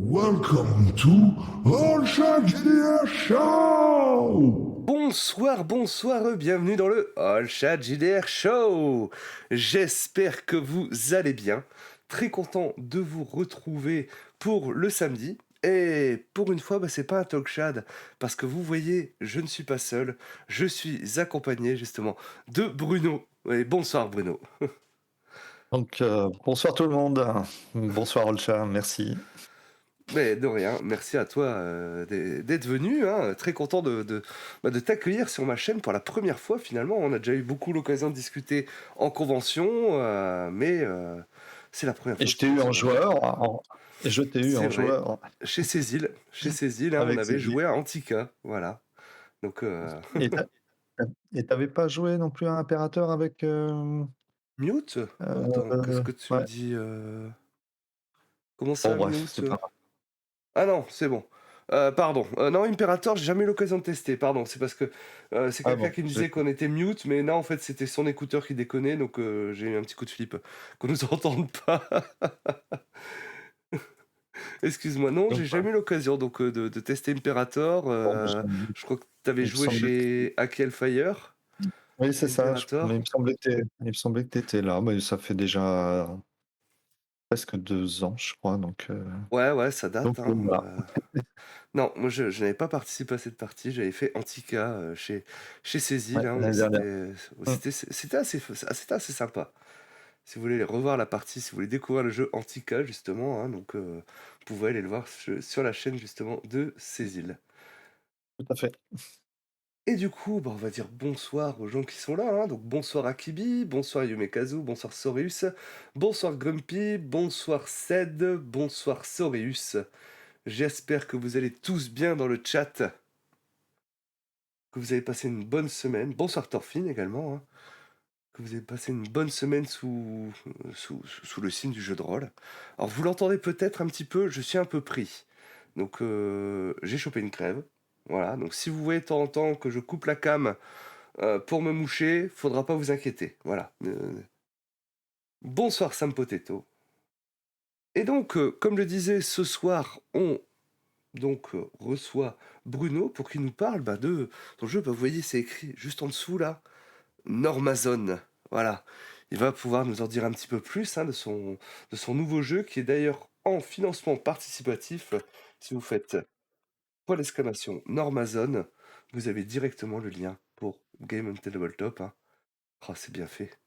Welcome to All Shot JDR Show! Bonsoir, bienvenue dans le All Chat JDR Show. J'espère que vous allez bien. Très content de vous retrouver pour le samedi. Et pour une fois, c'est pas un talk chat, parce que vous voyez, je ne suis pas seul. Je suis accompagné justement de Bruno. Et bonsoir Bruno. Donc, bonsoir tout le monde. Bonsoir Olcha, merci. Mais de rien, merci à toi d'être venu, hein. Très content de t'accueillir sur ma chaîne pour la première fois finalement. On a déjà eu beaucoup l'occasion de discuter en convention, mais c'est la première Et fois je que t'ai tu es eu sur en ma chaîne. joueur, et je t'ai eu C'est en vrai, joueur chez Cécile, hein, on avec avait Céline. joué à Antica, voilà. Donc, Et t'avais pas joué non plus à Impérateur avec... Mute? Attends, qu'est-ce que tu me ouais, dis Comment bon ça, bref, Mute? c'est pas grave. Ah non, c'est bon. Pardon. Non, Imperator, j'ai jamais eu l'occasion de tester. Pardon, c'est parce que c'est Ah quelqu'un bon, qui me disait qu'on était mute, mais non, en fait, c'était son écouteur qui déconnait, donc j'ai eu un petit coup de flip. Qu'on nous entende pas. Excuse-moi. Non, donc, j'ai jamais eu l'occasion donc de tester Imperator. bon, Je crois que tu avais il me joué semblait que... chez Aki Hellfire, Oui, c'est ça, mais Imperator. il me semblait que t'étais là, mais ça fait déjà presque 2 ans, je crois, Ouais, ça date, hein. voilà. Non, moi je n'avais pas participé à cette partie, j'avais fait Antica chez Ouais, Cécile, hein, où l'année dernière. c'était assez sympa. Si vous voulez revoir la partie, si vous voulez découvrir le jeu Antica, justement, hein, donc vous pouvez aller le voir sur la chaîne justement de Cécile. Tout à fait. Et du coup, on va dire bonsoir aux gens qui sont là, hein. Donc bonsoir à Kibi, bonsoir Yumekazu, bonsoir Sorius, bonsoir Grumpy, bonsoir Ced, bonsoir Sorius. J'espère que vous allez tous bien dans le chat, que vous avez passé une bonne semaine. Bonsoir Thorfinn également, hein. Que vous avez passé une bonne semaine sous le signe du jeu de rôle. Alors vous l'entendez peut-être un petit peu, je suis un peu pris. Donc j'ai chopé une crève. Voilà, donc si vous voyez de temps en temps que je coupe la cam pour me moucher, faudra pas vous inquiéter. Voilà. Bonsoir Sam Potato. Et donc, comme je disais, ce soir, on reçoit Bruno pour qu'il nous parle de son jeu. Vous voyez, c'est écrit juste en dessous là. Normazone. Voilà. Il va pouvoir nous en dire un petit peu plus, hein, de son nouveau jeu qui est d'ailleurs en financement participatif. Si vous faites point d'exclamation Normazone, vous avez directement le lien pour Game on Tabletop, hein. Oh, c'est bien fait.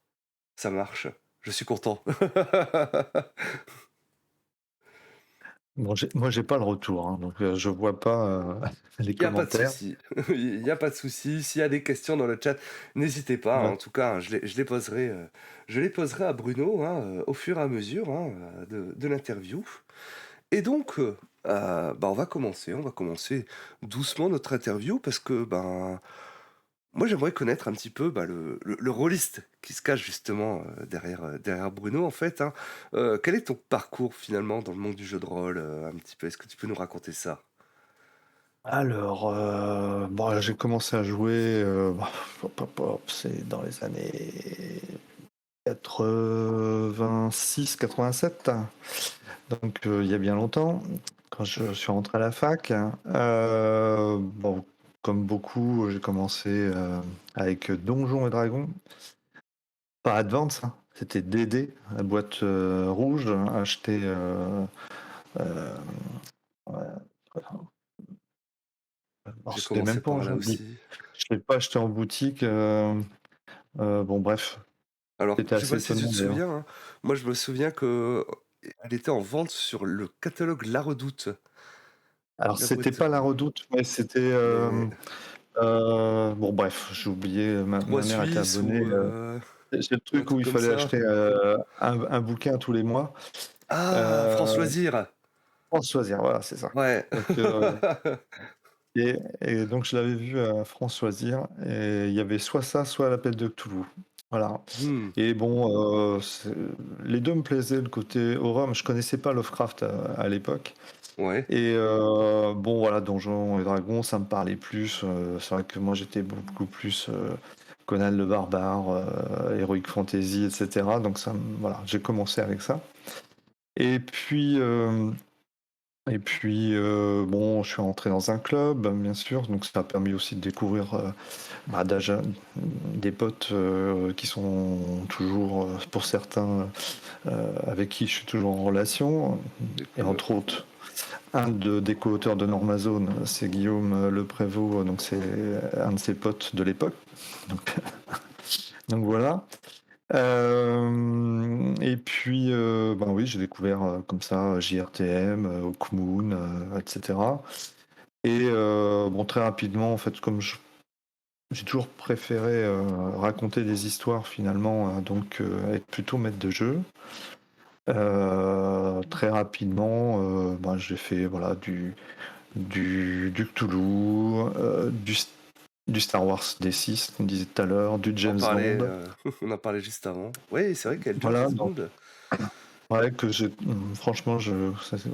Ça marche. Je suis content. Bon, moi, j'ai pas le retour, hein, donc je vois pas les Il n'y a pas de commentaires. souci. Il n'y a pas de souci. S'il y a des questions dans le chat, n'hésitez pas, hein. Ouais. En tout cas, hein, je les poserai à Bruno, hein, au fur et à mesure, hein, de l'interview. Et donc, on va commencer. On va commencer doucement notre interview parce que moi j'aimerais connaître un petit peu le rôliste qui se cache justement derrière Bruno en fait, hein. Quel est ton parcours finalement dans le monde du jeu de rôle un petit peu? Est-ce que tu peux nous raconter ça? Alors, bon, j'ai commencé à jouer, c'est dans les années 86-87, donc il y a bien longtemps, quand je suis rentré à la fac. Bon, comme beaucoup, j'ai commencé avec Donjons et Dragons, pas Advance, hein, c'était DD, la boîte rouge, achetée. Euh, ouais, alors, J'ai c'était commencé même pas en par là jeu. aussi. Je l'ai pas acheté en boutique. Bon, bref, Alors, c'était je sais assez pas si tu étonnant te d'ailleurs. souviens, hein, moi je me souviens que elle était en vente sur le catalogue La Redoute. Alors, La c'était boîte pas la rouge. Redoute, mais c'était. Mais Bon, bref, j'ai oublié. Ma Trois mère était Suisses abonnée. ou C'est le un truc où truc il comme fallait ça. acheter un bouquin tous les mois. Ah, France Euh, Loisirs. France Choisir, voilà, c'est ça. Ouais. Donc, et donc, je l'avais vu à France Choisir, et il y avait soit ça, soit l'appel de Cthulhu. Voilà. Hmm. Et bon, les deux me plaisaient, le côté horreur, mais je connaissais pas Lovecraft à l'époque. Ouais. Et bon, voilà, Donjons et Dragons, ça me parlait plus. C'est vrai que moi, j'étais beaucoup plus Conan le Barbare, Heroic Fantasy, etc. Donc voilà, j'ai commencé avec ça. Et puis, Et puis, bon, je suis rentré dans un club, bien sûr, donc ça a permis aussi de découvrir, déjà, des potes, qui sont toujours, pour certains, avec qui je suis toujours en relation. C'est Et cool. entre autres, des co-auteurs de Normazone, c'est Guillaume Le Prévost, donc c'est un de ses potes de l'époque. Donc, donc voilà. Et puis, ben oui, j'ai découvert comme ça JRTM, Hawkmoon, etc. Et bon, très rapidement, en fait, j'ai toujours préféré raconter des histoires finalement, donc être plutôt maître de jeu. Très rapidement, ben, j'ai fait voilà, du Cthulhu, du Star Wars D6, on disait tout à l'heure, du On en James parlait, Bond. on en parlait juste avant. Oui, c'est vrai qu'il y a le Voilà, James donc Bond. ouais, franchement,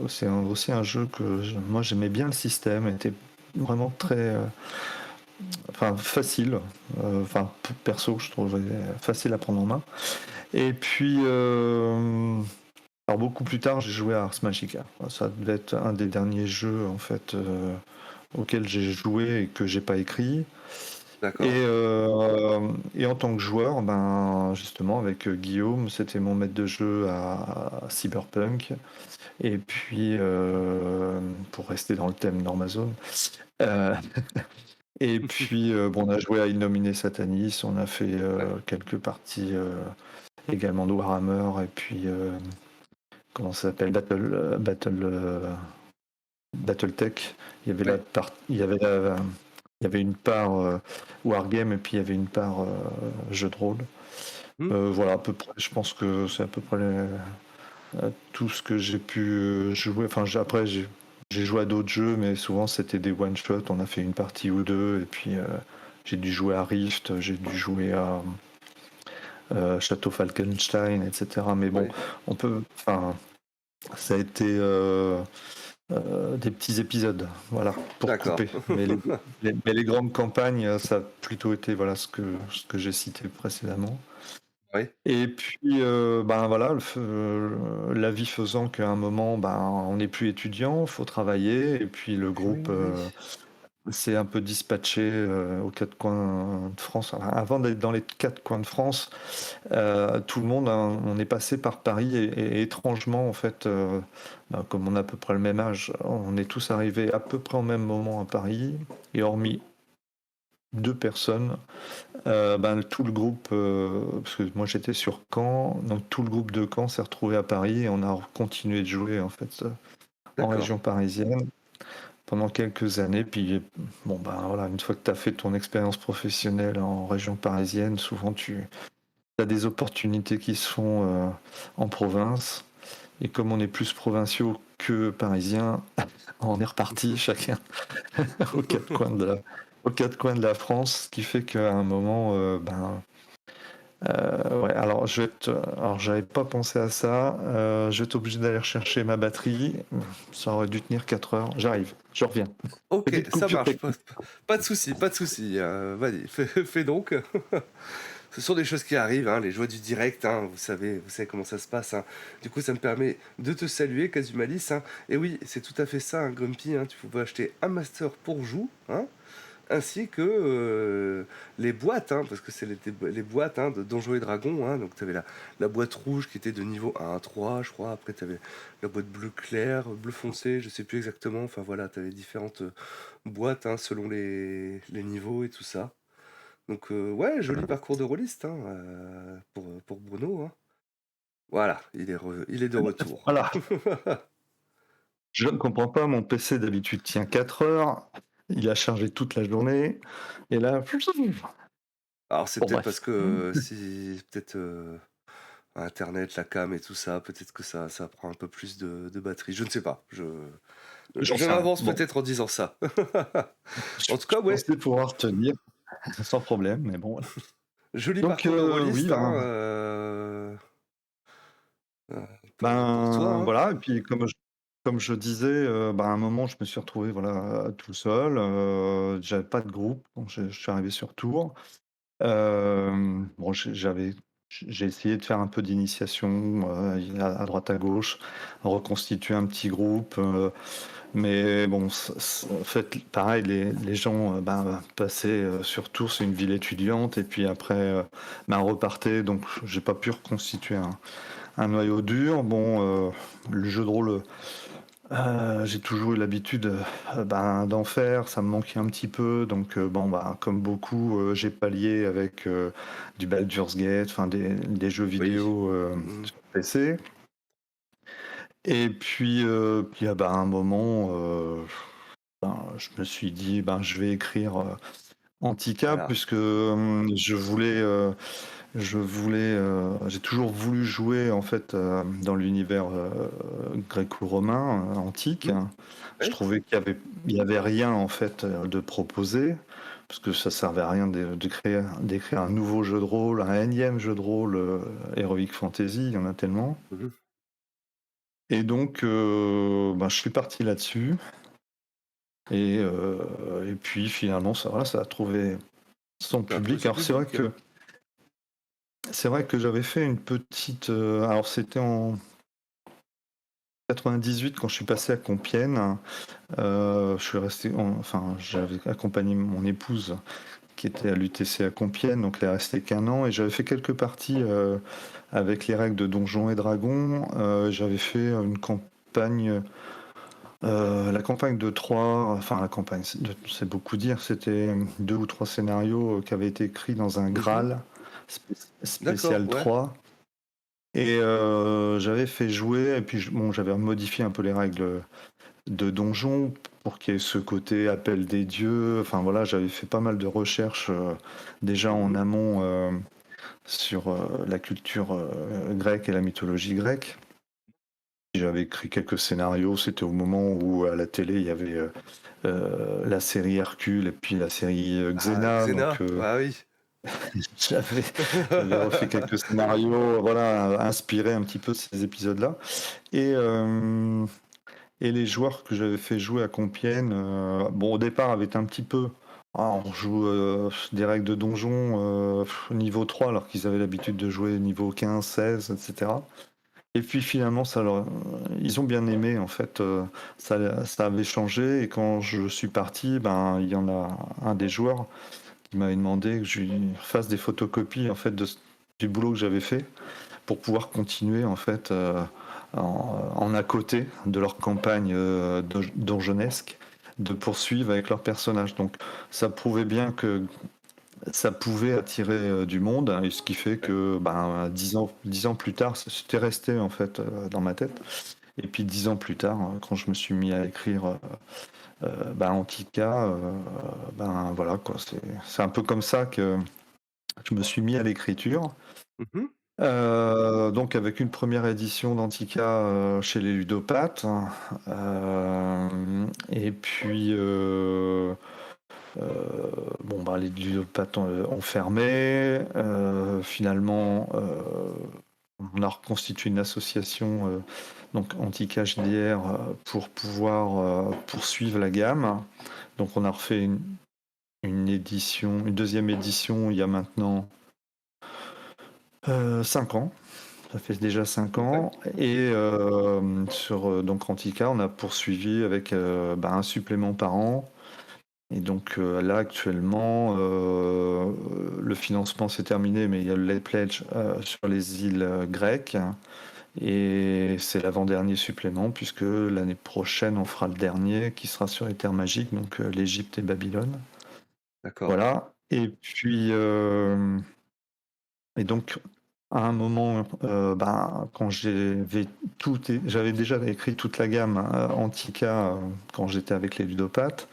c'est aussi un jeu que moi j'aimais bien le système, il était vraiment très, enfin facile, enfin perso je trouvais facile à prendre en main. Et puis, alors beaucoup plus tard, j'ai joué à Ars Magica. Ça devait être un des derniers jeux en fait auxquels j'ai joué et que j'ai pas écrit. D'accord. Et en tant que joueur, ben justement avec Guillaume, c'était mon maître de jeu à Cyberpunk. Et puis, pour rester dans le thème Normazone, euh, et puis bon, on a joué à Innominé Satanis, on a fait Ouais. quelques parties également de Warhammer, et puis comment ça s'appelle, Battletech. Il y avait Ouais. il y avait une part Wargame et puis il y avait une part jeu de rôle. Hmm. Voilà, à peu près, je pense que c'est à peu près tout ce que j'ai pu jouer. Enfin, après, j'ai joué à d'autres jeux, mais souvent c'était des one-shots. On a fait une partie ou deux, et puis j'ai dû jouer à Rift, j'ai dû jouer à Château Falkenstein, etc. Mais bon, Ouais. enfin, ça a été des petits épisodes, voilà, pour D'accord. couper. Mais les grandes campagnes, ça a plutôt été voilà ce que j'ai cité précédemment. Oui. Et puis, ben voilà, la vie faisant qu'à un moment, ben, on n'est plus étudiant, faut travailler, et puis le groupe Oui. s'est un peu dispatché aux quatre coins de France. Enfin, avant d'être dans les quatre coins de France, tout le monde, hein, on est passé par Paris, et étrangement, en fait, ben, comme on a à peu près le même âge, on est tous arrivés à peu près au même moment à Paris, et hormis deux personnes, ben, tout le groupe, parce que moi j'étais sur Caen, donc tout le groupe de Caen s'est retrouvé à Paris et on a continué de jouer en fait en D'accord. région parisienne pendant quelques années. Puis bon ben voilà, une fois que tu as fait ton expérience professionnelle en région parisienne, souvent tu as des opportunités qui se font en province. Et comme on est plus provinciaux que parisiens, on est reparti chacun aux quatre coins aux quatre coins de la France, ce qui fait qu'à un moment, ben ouais, alors alors j'avais pas pensé à ça. Je vais être obligé d'aller rechercher ma batterie. Ça aurait dû tenir 4 heures. J'arrive, je reviens. Ok, Petite ça coupure marche. technique. Pas de souci, pas de souci. Vas-y, fais donc. Ce sont des choses qui arrivent, hein, les joies du direct, hein, vous savez comment ça se passe, hein. Du coup, ça me permet de te saluer, Casumalis, hein. Et oui, c'est tout à fait ça, hein, Grumpy, hein, tu pouvais acheter un master pour joue, hein, ainsi que les boîtes, hein, parce que c'est les boîtes, hein, de Donjons et Dragons, hein. Donc tu avais la boîte rouge qui était de niveau 1 à 3, je crois. Après, tu avais la boîte bleu clair, bleu foncé, je sais plus exactement. Enfin voilà, tu avais différentes boîtes, hein, selon les niveaux et tout ça. Donc ouais, joli parcours de rôliste, hein, pour Bruno, hein. Voilà, il est de retour. Voilà. Je ne comprends pas, mon PC d'habitude tient 4 heures. Il a chargé toute la journée. Et là. Alors c'est Bon, peut-être parce bref. que si peut-être Internet, la cam et tout ça, peut-être que ça prend un peu plus de batterie. Je ne sais pas. J'en Je sais rien. m'avance Bon, peut-être en disant ça. En tout je cas, ouais, pensais pouvoir tenir sans problème, mais bon, voilà. joli Donc, parcours de oui, rôliste, hein, ben, euh, pour toi, ben hein. voilà. Et puis, comme je disais, ben, à un moment, je me suis retrouvé voilà, tout seul. J'avais pas de groupe, donc je suis arrivé sur Tours. Bon, j'avais j'ai essayé de faire un peu d'initiation, à droite à gauche, reconstituer un petit groupe, mais bon, en fait, pareil, les gens, ben, passaient, sur Tours, c'est une ville étudiante, et puis après, ben, repartaient, donc j'ai pas pu reconstituer un noyau dur. Bon, le jeu de rôle, j'ai toujours eu l'habitude, ben, d'en faire, ça me manquait un petit peu, donc bon, bah, comme beaucoup, j'ai pallié avec, du Baldur's Gate, enfin des jeux Oui. vidéo, Mmh. sur PC. Et puis, ah, bah, à un moment, ben, je me suis dit: «Ben, je vais écrire, Antica», Voilà. puisque, j'ai toujours voulu jouer, en fait, dans l'univers, gréco-romain, antique. Mmh. Je Ouais. trouvais qu'il y avait rien, en fait, de proposé, parce que ça servait à rien d'écrire un nouveau jeu de rôle, un énième jeu de rôle, Heroic Fantasy, il y en a tellement. Mmh. Et donc, ben, je suis parti là-dessus, et puis finalement ça, voilà, ça a trouvé son Ça a trouvé public. son Alors c'est vrai public. que c'est vrai que j'avais fait une petite, alors c'était en 98 quand je suis passé à Compiègne. Je suis resté, enfin, j'avais accompagné mon épouse qui était à l'UTC à Compiègne, donc elle est restée qu'un an, et j'avais fait quelques parties, avec les règles de Donjons et Dragons. J'avais fait une campagne, la campagne de Troyes, enfin la campagne, c'est beaucoup dire, c'était 2 ou 3 scénarios, qui avaient été écrits dans un Mmh. Graal D'accord, spécial ouais. 3. Et j'avais fait jouer, et puis bon, j'avais modifié un peu les règles de donjon pour qu'il y ait ce côté appel des dieux. Enfin voilà, j'avais fait pas mal de recherches, déjà en Mmh. amont, sur, la culture, grecque et la mythologie grecque. J'avais écrit quelques scénarios, c'était au moment où à la télé il y avait, la série Hercule et puis la série, Ah, Xena, donc Xena, ah oui. j'avais j'avais refait quelques scénarios, voilà, inspirés un petit peu de ces épisodes-là. Et et les joueurs que j'avais fait jouer à Compiègne, bon, au départ avaient été un petit peu: «Ah, on joue, des règles de donjon, niveau 3», alors qu'ils avaient l'habitude de jouer niveau 15, 16, et cetera. Et puis finalement, ils ont bien aimé, en fait, ça avait changé, et quand je suis parti, ben, il y en a un des joueurs qui m'avait demandé que je lui fasse des photocopies, en fait, du boulot que j'avais fait, pour pouvoir continuer, en fait, en à côté de leur campagne, donjonesque, de poursuivre avec leurs personnages. Donc ça prouvait bien que ça pouvait attirer, du monde, hein, et ce qui fait Ouais. que, ben, 10 ans plus tard, c'était resté, en fait, dans ma tête. Et puis 10 ans plus tard, quand je me suis mis à écrire, ben, Antica, ben, voilà quoi, c'est un peu comme ça que je me suis mis à l'écriture. Mmh. Donc avec une première édition d'Antica, chez les ludopathes, et puis, heu, bon, bah, les ludopathes ont fermé. Finalement, on a reconstitué une association, donc Antica JDR, pour pouvoir, poursuivre la gamme. Donc on a refait une deuxième édition il y a maintenant, 5 ans. Ça fait déjà 5 Ouais. ans, et sur, donc Antica, on a poursuivi avec, bah, un supplément par an. Et donc, là actuellement, le financement s'est terminé, mais il y a le Late Pledge, sur les îles, grecques, et c'est l'avant-dernier supplément, puisque l'année prochaine on fera le dernier qui sera sur les terres magiques, donc l'Égypte et Babylone. D'accord. Voilà. Et puis, et donc à un moment, ben, quand j'avais déjà écrit toute la gamme, Antica, quand j'étais avec les ludopathes.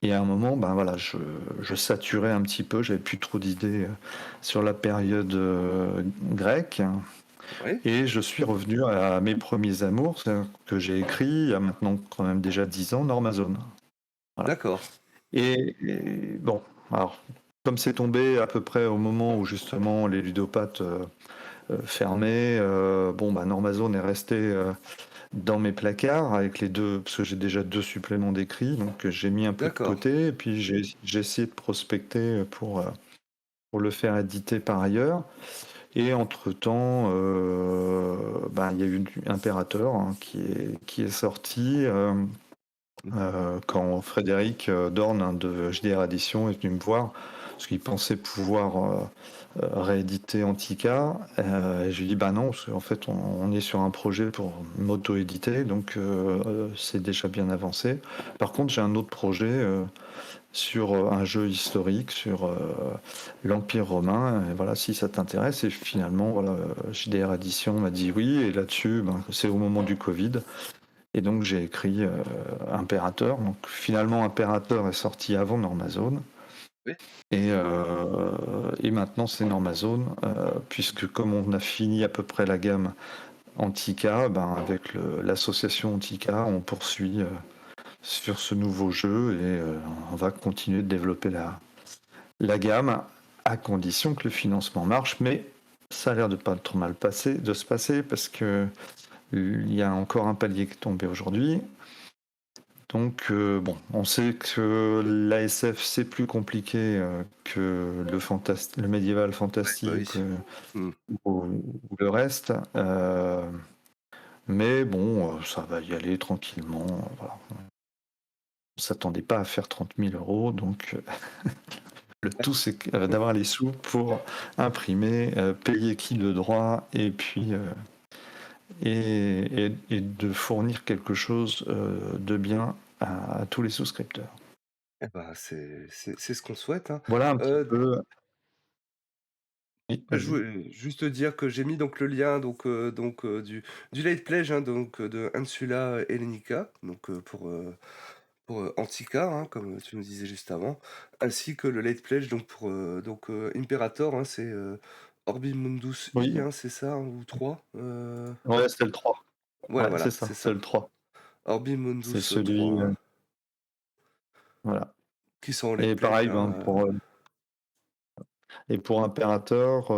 Et à un moment, ben voilà, je saturais un petit peu, j'avais plus trop d'idées, sur la période, grecque, Oui. et je suis revenu à mes premiers amours, c'est-à-dire que j'ai écrit il y a maintenant quand même déjà 10 ans, Normazone. Voilà. D'accord. Et bon, alors, comme c'est tombé à peu près au moment où justement les ludopathes, fermaient, bon, bah, Normazone est resté, dans mes placards avec les deux, parce que j'ai déjà 2 suppléments d'écrits, donc j'ai mis un peu de D'accord. côté, et puis j'ai essayé de prospecter, pour le faire éditer par ailleurs. Et entre-temps, ben, il y a eu Imperator, hein, qui est sorti quand Frédéric Dorn, hein, de JDR Edition, est venu me voir, parce qu'il pensait pouvoir rééditer Antica. Et je lui ai dit, bah non, parce qu'en fait, on est sur un projet pour m'auto-éditer, donc c'est déjà bien avancé. Par contre, j'ai un autre projet sur un jeu historique, sur l'Empire romain. Et voilà, si ça t'intéresse. Et finalement, voilà, JDR Edition m'a dit oui. Et là-dessus, ben, c'est au moment du Covid. Et donc j'ai écrit Imperator. Donc finalement, Imperator est sorti avant Normazone. Oui. Et maintenant c'est Normazone, puisque comme on a fini à peu près la gamme Antica, ben, avec l'association Antica, on poursuit sur ce nouveau jeu et on va continuer de développer la gamme à condition que le financement marche. Mais ça a l'air de pas trop mal de se passer parce que il y a encore un palier qui est tombé aujourd'hui. Donc bon, on sait que l'ASF c'est plus compliqué que le médiéval Bah fantastique oui. Mm. ou le reste. Mais bon, ça va y aller tranquillement. Voilà. On s'attendait pas à faire 30 000 euros, donc le tout c'est d'avoir les sous pour imprimer, payer qui le droit, et puis et de fournir quelque chose de bien à tous les souscripteurs. Eh bah, c'est ce qu'on souhaite, hein. Voilà un petit Heu, peu. Oui, Je vas-y. voulais juste te dire que j'ai mis donc le lien du Late Pledge, hein, de Insula Hellenica, pour Antica, hein, comme tu nous disais juste avant, ainsi que le Late Pledge pour Imperator, hein, c'est Orbi Mundus I, Oui, hein, c'est ça, hein, ou 3 ouais, c'est le 3. Ouais, Ouais, c'est voilà, ça, c'est c'est ça. le 3. Orbi C'est Mundus celui, 3, hein, voilà. qui sont en Late Et Pledge, pareil, ben, hein. pour Imperator,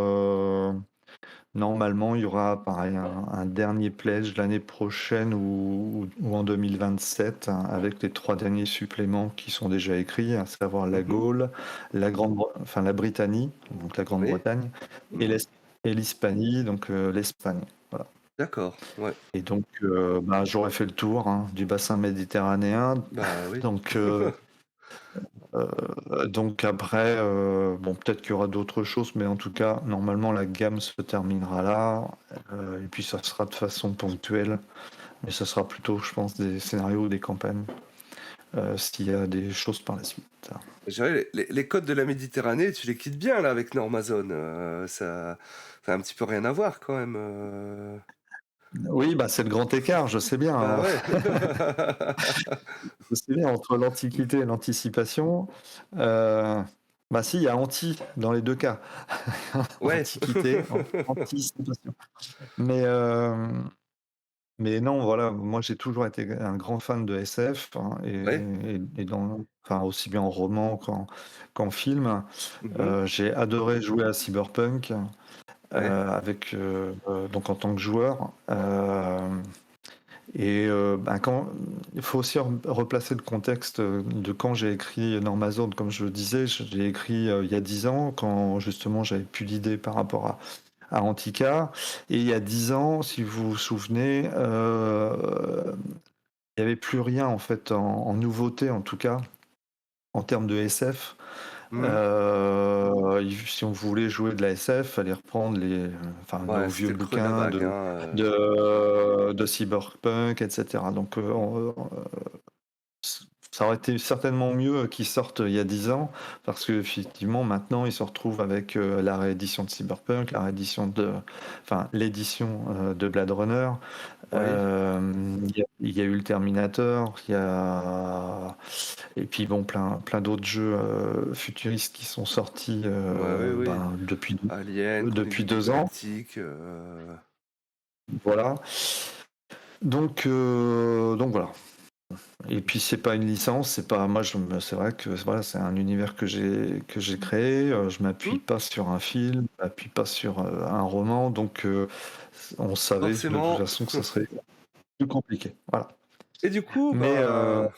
normalement, il y aura pareil un dernier pledge l'année prochaine ou en 2027, hein, avec les 3 derniers suppléments qui sont déjà écrits, à savoir la Mmh. Gaule, enfin la Britannie, donc la Oui. Grande-Bretagne, et Mmh. l'Hispanie, donc l'Espagne. Voilà. D'accord, ouais. Et donc, ben, j'aurais fait le tour, hein, du bassin méditerranéen. Bah, oui. Donc, donc après, bon, peut-être qu'il y aura d'autres choses, mais en tout cas, normalement, la gamme se terminera là. Et puis, ça sera de façon ponctuelle. Mais ça sera plutôt, je pense, des scénarios ou des campagnes, s'il y a des choses par la suite. Je dirais les côtes de la Méditerranée, tu les quittes bien là avec Normazone, ça a un petit peu rien à voir quand même, Oui, bah, c'est le grand écart, je sais bien, Bah, hein. ouais. Je sais bien, entre l'Antiquité et l'anticipation. Euh, Bah si, il y a anti dans les deux cas. Ouais. Antiquité, anticipation. Mais, mais non, voilà, moi j'ai toujours été un grand fan de SF, hein, Ouais. enfin, aussi bien en roman qu'en film. Mmh. J'ai adoré jouer à Cyberpunk Ouais. donc en tant que joueur. Ben, il faut aussi replacer le contexte de quand j'ai écrit Normazone. Comme je le disais, je l'ai écrit il y a 10 ans, quand justement j'avais plus d'idées par rapport à Antica. Et il y a 10 ans, si vous vous souvenez, il n'y avait plus rien en fait en nouveauté, en tout cas en termes de SF. Mmh. Si on voulait jouer de la SF, fallait reprendre enfin, nos Ouais, vieux c'était le creux de la bouquins vague, hein, de Cyberpunk, etc. Donc ça aurait été certainement mieux qu'ils sortent il y a 10 ans, parce qu'effectivement, maintenant, ils se retrouvent avec la réédition de Cyberpunk, enfin, l'édition de Blade Runner. oui. Il y a eu le Terminator, et puis bon, plein d'autres jeux futuristes qui sont sortis Ouais, oui, oui. ben, Alien, Chronique depuis du 2 ans. Galactique, Voilà. Donc voilà. Et puis c'est pas une licence, c'est pas moi c'est vrai que voilà, c'est un univers que j'ai créé, je m'appuie mmh, pas sur un film, je m'appuie pas sur un roman, donc on savait de toute forcément. façon que ça serait plus compliqué. Voilà. Et du coup, Mais bah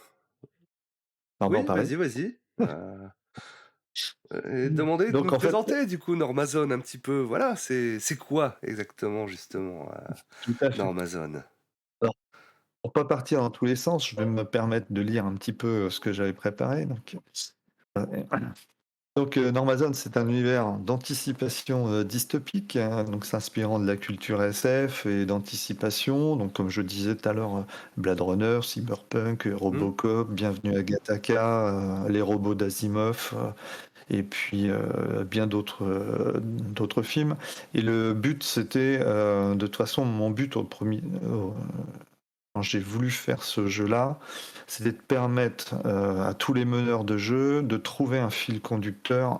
pardon, oui, pareil. vas-y, vas-y. Et demander de Donc nous en fait, présenter du coup Normazone un petit peu. Voilà, c'est quoi exactement justement, tout à fait. Normazone? Alors, pour pas partir dans tous les sens, je vais me permettre de lire un petit peu ce que j'avais préparé. Euh, Normazone, c'est un univers d'anticipation dystopique, hein, donc s'inspirant de la culture SF et d'anticipation. Donc, comme je disais tout à l'heure, Blade Runner, Cyberpunk, Mmh. Robocop, Bienvenue à Gattaca, les robots d'Asimov, et puis bien d'autres films. Et le but, c'était, de toute façon, mon but quand j'ai voulu faire ce jeu-là, c'était de permettre à tous les meneurs de jeu de trouver un fil conducteur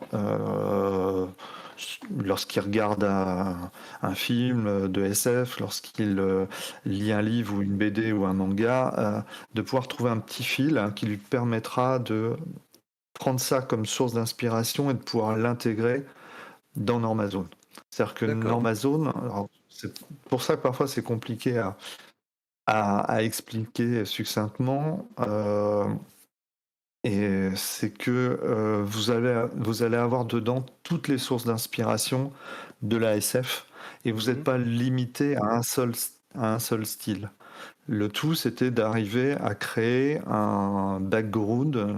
lorsqu'ils regardent un film de SF, lorsqu'ils lisent un livre ou une BD ou un manga, de pouvoir trouver un petit fil hein, qui lui permettra de prendre ça comme source d'inspiration et de pouvoir l'intégrer dans Normazone. C'est-à-dire que D'accord, Normazone, alors, c'est pour ça que parfois c'est compliqué à expliquer succinctement, et c'est que vous allez avoir dedans toutes les sources d'inspiration de la SF et vous n'êtes mmh, pas limité à un seul style. Le tout, c'était d'arriver à créer un background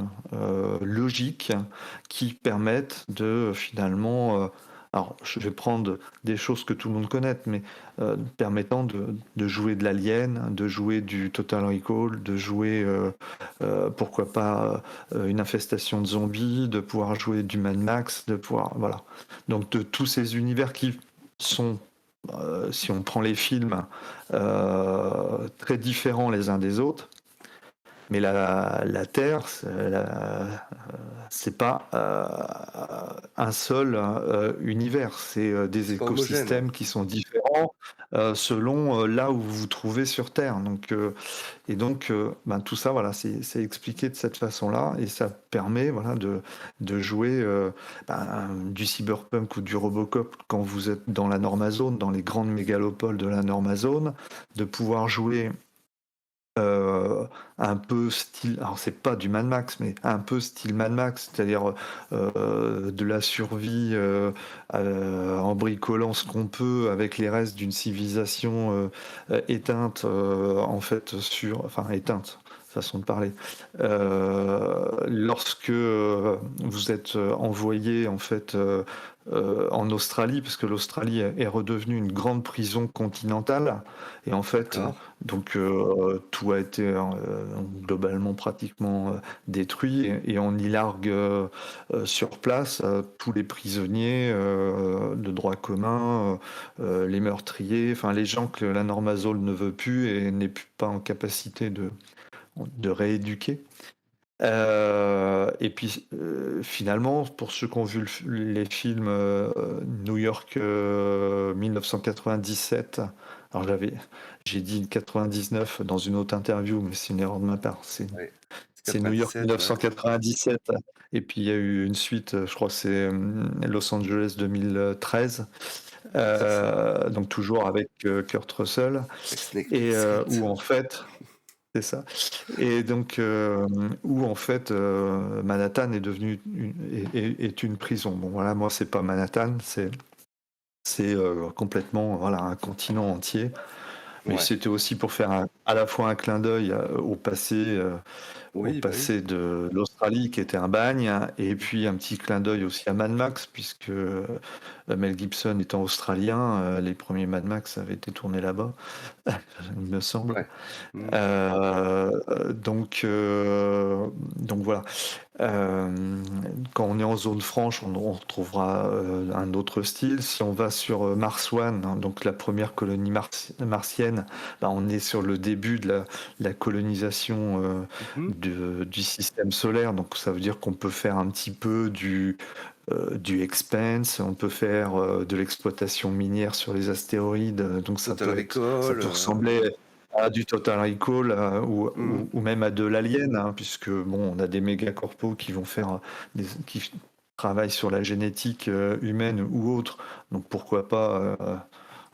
logique qui permette de finalement. Alors, je vais prendre des choses que tout le monde connaît, mais permettant de jouer de l'Alien, de jouer du Total Recall, de jouer, pourquoi pas, une infestation de zombies, de pouvoir jouer du Mad Max, de pouvoir. Voilà. Donc, de tous ces univers qui sont si on prend les films, très différents les uns des autres, mais la Terre, c'est pas un seul univers, c'est des c'est pas homogène. écosystèmes qui sont différents selon là où vous vous trouvez sur Terre. Ben, tout ça, voilà, c'est expliqué de cette façon-là et ça permet voilà, de jouer ben, du cyberpunk ou du Robocop quand vous êtes dans la Normazone, dans les grandes mégalopoles de la Normazone, de pouvoir jouer euh, un peu style, alors c'est pas du Mad Max, mais un peu style Mad Max, c'est-à-dire de la survie en bricolant ce qu'on peut avec les restes d'une civilisation éteinte, en fait, enfin éteinte, façon de parler. Lorsque vous êtes envoyé en fait en Australie, parce que l'Australie est redevenue une grande prison continentale, et en fait, D'accord, donc tout a été globalement pratiquement détruit et on y largue sur place tous les prisonniers de droit commun, les meurtriers, enfin les gens que la Normazole ne veut plus et n'est plus pas en capacité de rééduquer. Et puis finalement, pour ceux qui ont vu les films New York 1997, alors j'ai dit 99 dans une autre interview, mais c'est une erreur de ma part. C'est oui. C'est c'est New York 97, ouais. 1997, et puis il y a eu une suite, je crois que c'est Los Angeles 2013, C'est ça, donc toujours avec Kurt Russell, avec Snake et Plissken. où en fait, c'est ça. Et donc, où en fait, Manhattan est devenu est une prison. Bon, voilà, moi, c'est pas Manhattan, c'est complètement, voilà, un continent entier. Mais Ouais. c'était aussi pour faire à la fois un clin d'œil au Oui, bah oui. passé de l'Australie, qui était un bagne, hein, et puis un petit clin d'œil aussi à Mad Max, puisque Mel Gibson étant australien, les premiers Mad Max avaient été tournés là-bas, il me semble. Ouais. Mmh. Donc voilà. Euh, Quand on est en zone franche, on retrouvera un autre style. Si on va sur Mars One, hein, donc la première colonie martienne, bah, on est sur le début de la colonisation Mmh. du système solaire. Donc ça veut dire qu'on peut faire un petit peu du expense, on peut faire de l'exploitation minière sur les astéroïdes. Donc Total ça Recall, peut ressembler à du Total Recall mmh. ou même à de l'Alien, hein, puisque bon, on a des méga corpos qui vont faire qui travaillent sur la génétique humaine ou autre. Donc pourquoi pas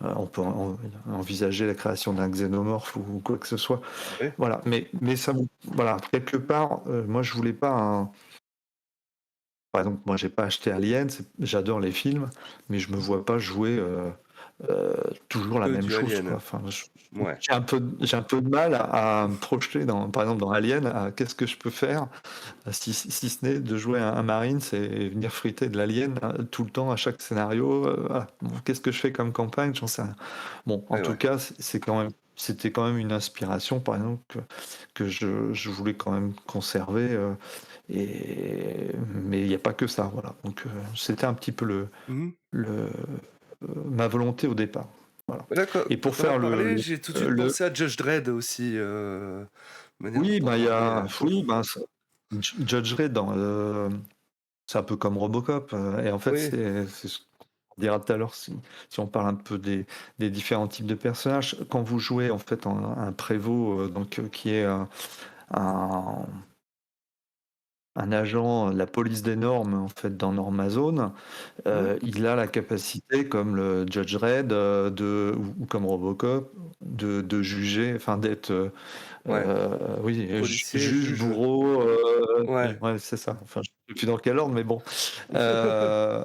on peut envisager la création d'un xénomorphe ou quoi que ce soit. Ouais. Voilà, mais ça, voilà, quelque part, moi je voulais pas par exemple, moi, j'ai pas acheté Alien, j'adore les films, mais je me vois pas jouer toujours la Que même du chose, Alien. quoi. Enfin, Ouais, j'ai un peu de mal à me projeter par exemple, dans Alien, qu'est-ce que je peux faire si ce n'est de jouer un Marines et venir friter de l'Alien tout le temps à chaque scénario. Voilà. Bon, qu'est-ce que je fais comme campagne? J'en sais rien. Bon, en ouais, tout ouais. cas, c'était quand même une inspiration, par exemple, que je voulais quand même conserver. Mais il n'y a pas que ça, voilà. Donc c'était un petit peu Mmh. ma volonté au départ. Voilà. Là, Et quand pour tu en as faire parlé, j'ai tout de suite le pensé à Judge Dredd aussi, manière oui, dont on bah il y parlait, a, oui, bah, Judge Dredd c'est un peu comme Robocop. Et en fait, oui, c'est ce qu'on dira tout à l'heure si on parle un peu des différents types de personnages. Quand vous jouez en fait un prévôt, qui est un, un agent de la police des normes en fait dans Normazone, mmh, il a la capacité, comme le Judge Dredd, ou comme Robocop, de juger, enfin d'être, ouais, oui, policier, juge, juge, bourreau, oui, ouais. ouais, c'est ça. Enfin, je sais plus dans quel ordre, mais bon. Heu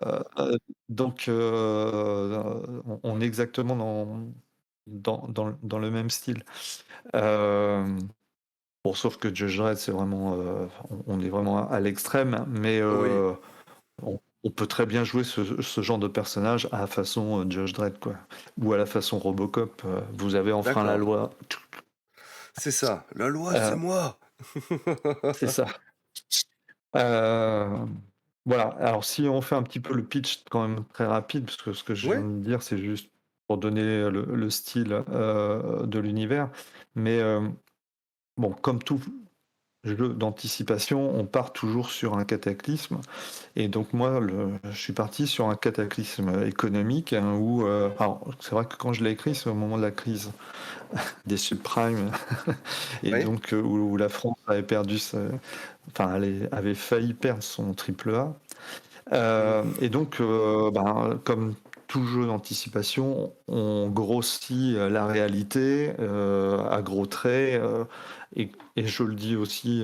donc on est exactement dans le même style. Hem, bon, sauf que Judge Dredd, c'est vraiment, on est vraiment à l'extrême, mais Oui, on peut très bien jouer ce genre de personnage à la façon, Judge Dredd, quoi. Ou à la façon Robocop, vous avez enfreint la d'accord. loi. C'est ça, la loi, c'est Heu, moi! c'est ça. Heu, voilà, alors si on fait un petit peu le pitch quand même très rapide, parce que ce que je viens Ouais, de dire, c'est juste pour donner le style, de l'univers. Mais, bon, comme tout jeu d'anticipation, on part toujours sur un cataclysme. Et donc moi, je suis parti sur un cataclysme économique, hein, où, alors c'est vrai que quand je l'ai écrit, c'est au moment de la crise des subprimes, et ouais, donc où la France avait perdu enfin, avait failli perdre son triple A. mmh, Et donc, ben, comme tout jeu d'anticipation, on grossit la réalité à gros traits. Et je le dis aussi,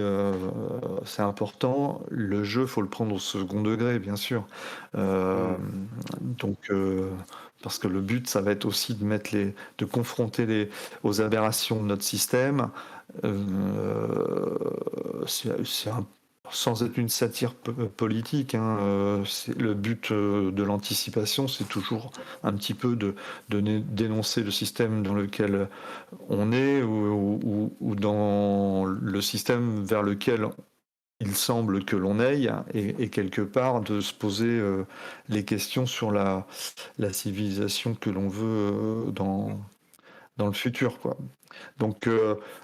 c'est important, le jeu, faut le prendre au second degré, bien sûr. Euh, mmh, donc, parce que le but, ça va être aussi de confronter aux aberrations de notre système. C'est sans être une satire politique, hein, le but de l'anticipation, c'est toujours un petit peu de dénoncer le système dans lequel on est, ou dans le système vers lequel il semble que l'on aille, et quelque part de se poser les questions sur la civilisation que l'on veut dans le futur, quoi. Donc,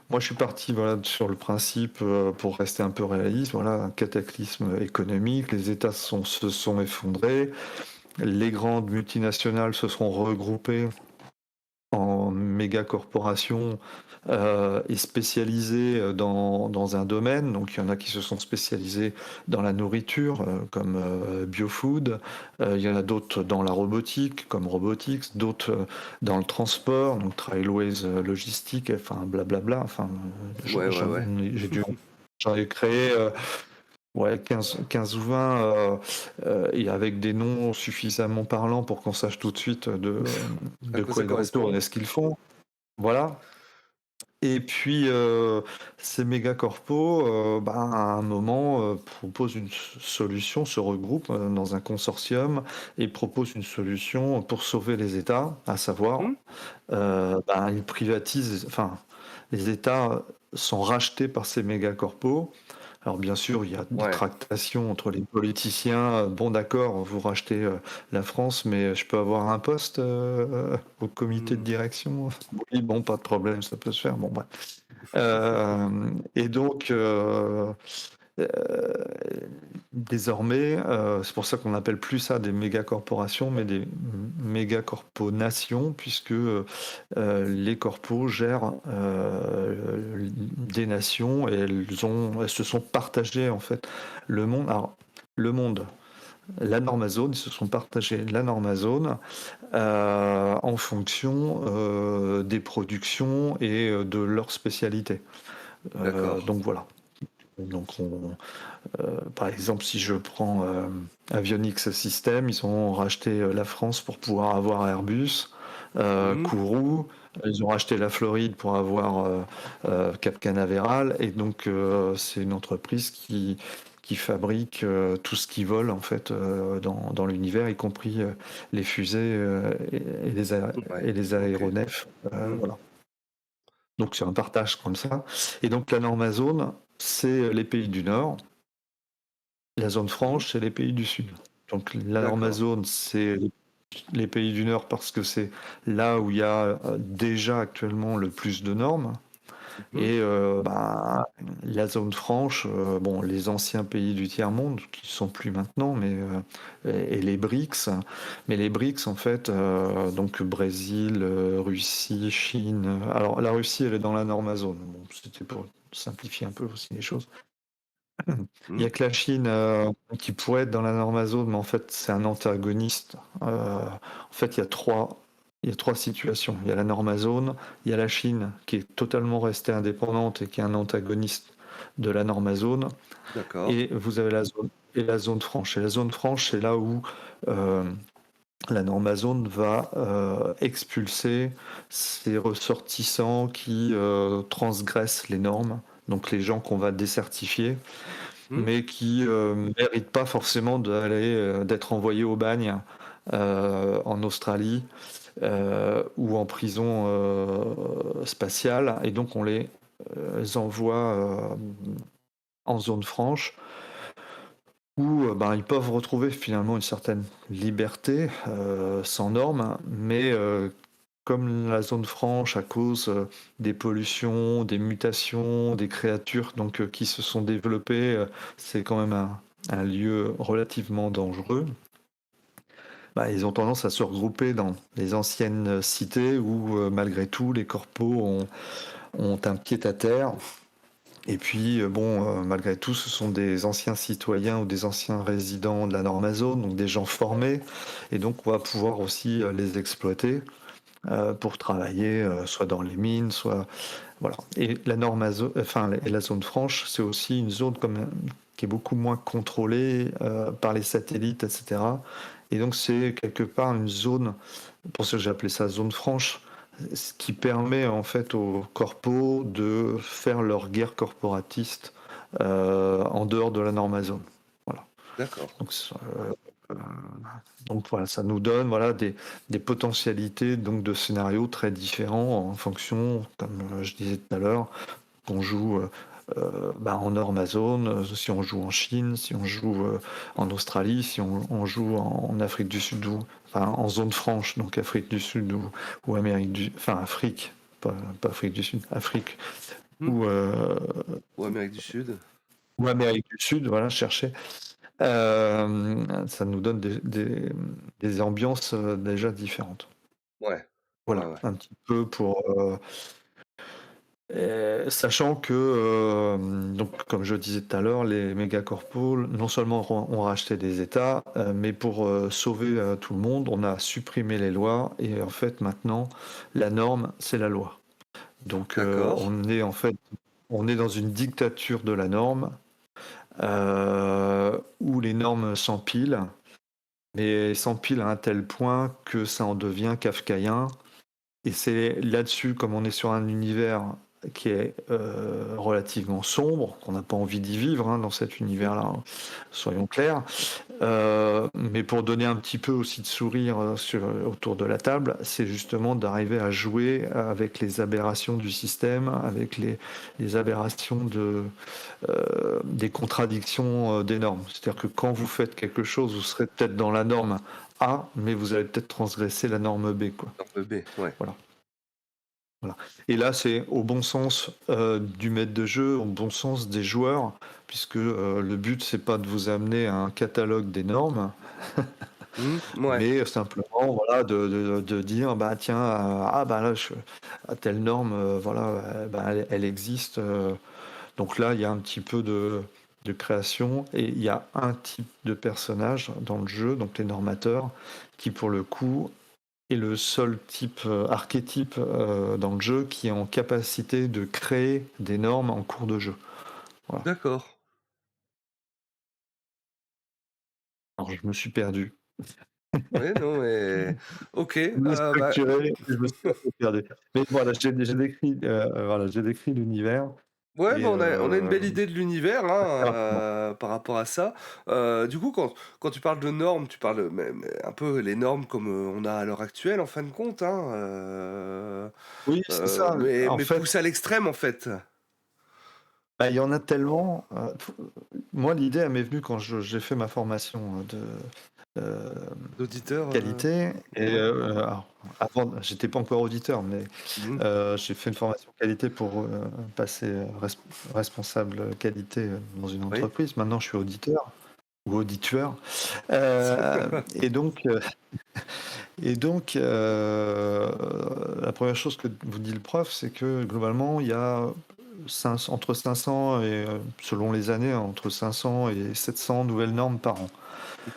moi, je suis parti, voilà, sur le principe, pour rester un peu réaliste, voilà, un cataclysme économique, les États se sont effondrés, les grandes multinationales se sont regroupées en méga corporations, et spécialisées dans un domaine. Donc il y en a qui se sont spécialisés dans la nourriture, comme BioFood. Il y en a d'autres dans la robotique, comme Robotics, d'autres dans le transport, donc Trailways Logistique, enfin blablabla. Enfin, ouais, ouais, ouais. j'en ai créé, ouais, 15 ou 20, et avec des noms suffisamment parlants pour qu'on sache tout de suite À de quoi quoi ça ils retournent correspond? et ce qu'ils font. Voilà. Et puis, ces méga corpos, bah, à un moment, proposent une solution, se regroupent dans un consortium et proposent une solution pour sauver les États, à savoir, Mmh, ben, ils privatisent, enfin, les États sont rachetés par ces méga corpos. Alors bien sûr, il y a des ouais, tractations entre les politiciens. Bon, d'accord, vous rachetez la France, mais je peux avoir un poste au comité de mmh, direction? Oui, bon, pas de problème, ça peut se faire. Bon, bref. Et donc, euh, désormais, c'est pour ça qu'on n'appelle plus ça des méga-corporations, mais des méga-corponations, puisque les corpos gèrent des nations, et elles se sont partagées en fait le monde. Alors, le monde, la Normazone, ils se sont partagés la Normazone en fonction des productions et de leur spécialité. d'accord. Donc voilà. Donc par exemple, si je prends Avionics System, ils ont racheté la France pour pouvoir avoir Airbus, Mhm. Kourou, ils ont racheté la Floride pour avoir Cap Canaveral, et donc c'est une entreprise qui fabrique tout ce qui vole en fait dans l'univers, y compris les fusées Ouais, et les ok. aéronefs. Mhm. Voilà. Donc c'est un partage comme ça. Et donc la Normazone, c'est les pays du Nord. La zone Mhm. franche, c'est les pays du Sud. Donc la D'accord. Normazone, c'est les pays du Nord parce que c'est là où il y a déjà actuellement le plus de normes. Mhm. Et la zone franche, bon, les anciens pays du tiers-monde, qui ne sont plus maintenant, et les BRICS. Mais les BRICS, en fait, donc Brésil, Russie, Chine. Alors la Russie, elle est dans la Normazone. Bon, c'était pour simplifier un peu aussi les choses. Il y Mhm. a que la Chine qui pourrait être dans la Normazone, mais en fait, c'est un antagoniste. En fait, il y a trois situations. Il y a la Normazone, il y a la Chine qui est totalement restée indépendante et qui est un antagoniste de la Normazone, D'accord. et vous avez la zone franche. Et la zone franche, c'est là où euh, la Normazone va expulser ces ressortissants qui transgressent les normes, donc les gens qu'on va décertifier, Mhm. mais qui méritent pas forcément d'être envoyés au bagne en Australie ou en prison spatiale, et donc on les envoie en zone franche où ils peuvent retrouver finalement une certaine liberté sans normes, mais comme la zone franche, à cause des pollutions, des mutations, des créatures qui se sont développées, c'est quand même un lieu relativement dangereux. Ils ont tendance à se regrouper dans les anciennes cités où, malgré tout, les corpos ont un pied-à-terre. Et puis, malgré tout, ce sont des anciens citoyens ou des anciens résidents de la Normazone, donc des gens formés. Et donc, on va pouvoir aussi les exploiter pour travailler soit dans les mines, soit voilà. Et la et la zone franche, c'est aussi une zone qui est beaucoup moins contrôlée par les satellites, etc. Et donc c'est quelque part une zone, pour ça que j'ai appelé ça zone franche, ce qui permet en fait aux corpos de faire leur guerre corporatiste en dehors de la Normazone. Voilà. D'accord. Donc, euh, donc voilà, ça nous donne voilà, des potentialités donc, de scénarios très différents en fonction, comme je disais tout à l'heure, qu'on joue en Normazone, si on joue en Chine, si on joue en Australie, si on joue en Afrique du Sud, en zone franche, donc Afrique du Sud ou Afrique, pas Afrique du Sud, Afrique Mhm. ou, Ou Amérique du Sud. ou Amérique du Sud, voilà, chercher. Ça nous donne des ambiances déjà différentes. Ouais. Ouais, Voilà, ouais. un petit peu pour sachant que, donc, comme je disais tout à l'heure, les mégacorpos, non seulement ont racheté des États, mais pour sauver tout le monde, on a supprimé les lois, et en fait maintenant, la norme, c'est la loi. Donc D'accord. on est dans une dictature de la norme, où les normes s'empilent, mais s'empilent à un tel point que ça en devient kafkaïen. Et c'est là-dessus, comme on est sur un univers qui est relativement sombre, qu'on n'a pas envie d'y vivre dans cet Mhm. univers-là, hein, soyons clairs. Mais pour donner un petit peu aussi de sourire autour de la table, c'est justement d'arriver à jouer avec les aberrations du système, avec les aberrations des contradictions des normes. C'est-à-dire que quand vous faites quelque chose, vous serez peut-être dans la norme A, mais vous allez peut-être transgresser la norme B, quoi. Norme B, ouais. Voilà. Voilà. Et là, c'est au bon sens du maître de jeu, au bon sens des joueurs, puisque le but, c'est pas de vous amener à un catalogue des normes, Mhm. Ouais. mais simplement voilà, de dire, bah tiens, là, à telle norme, voilà, elle existe. Donc là, il y a un petit peu de création, et il y a un type de personnage dans le jeu, donc les normateurs, qui pour le coup est le seul type archétype dans le jeu qui est en capacité de créer des normes en cours de jeu. Voilà. D'accord. Alors je me suis perdu. Ouais, non, mais OK, Je voulais bah, structurer et je me suis un peu perdu. Mais voilà, j'ai décrit l'univers ouais, et bah, on a une belle idée de l'univers, assez rapidement. hein, par rapport à ça. Du coup, quand tu parles de normes, tu parles mais un peu les normes comme, on a à l'heure actuelle, en fin de compte, hein, Oui, c'est ça. En mais fait, poussé à l'extrême, en fait. bah, il y en a tellement, moi l'idée elle m'est venue quand j'ai fait ma formation, de, heu, D'auditeurs, qualité et ouais. alors avant j'étais pas encore auditeur, mais Mmh. j'ai fait une formation qualité pour, passer, responsable qualité, dans une Oui. entreprise. Maintenant je suis auditeur ou auditeur, et donc la première chose que vous dit le prof, c'est que globalement, il y a entre 500 et selon les années, entre 500 et 700 nouvelles normes par an. Mmh.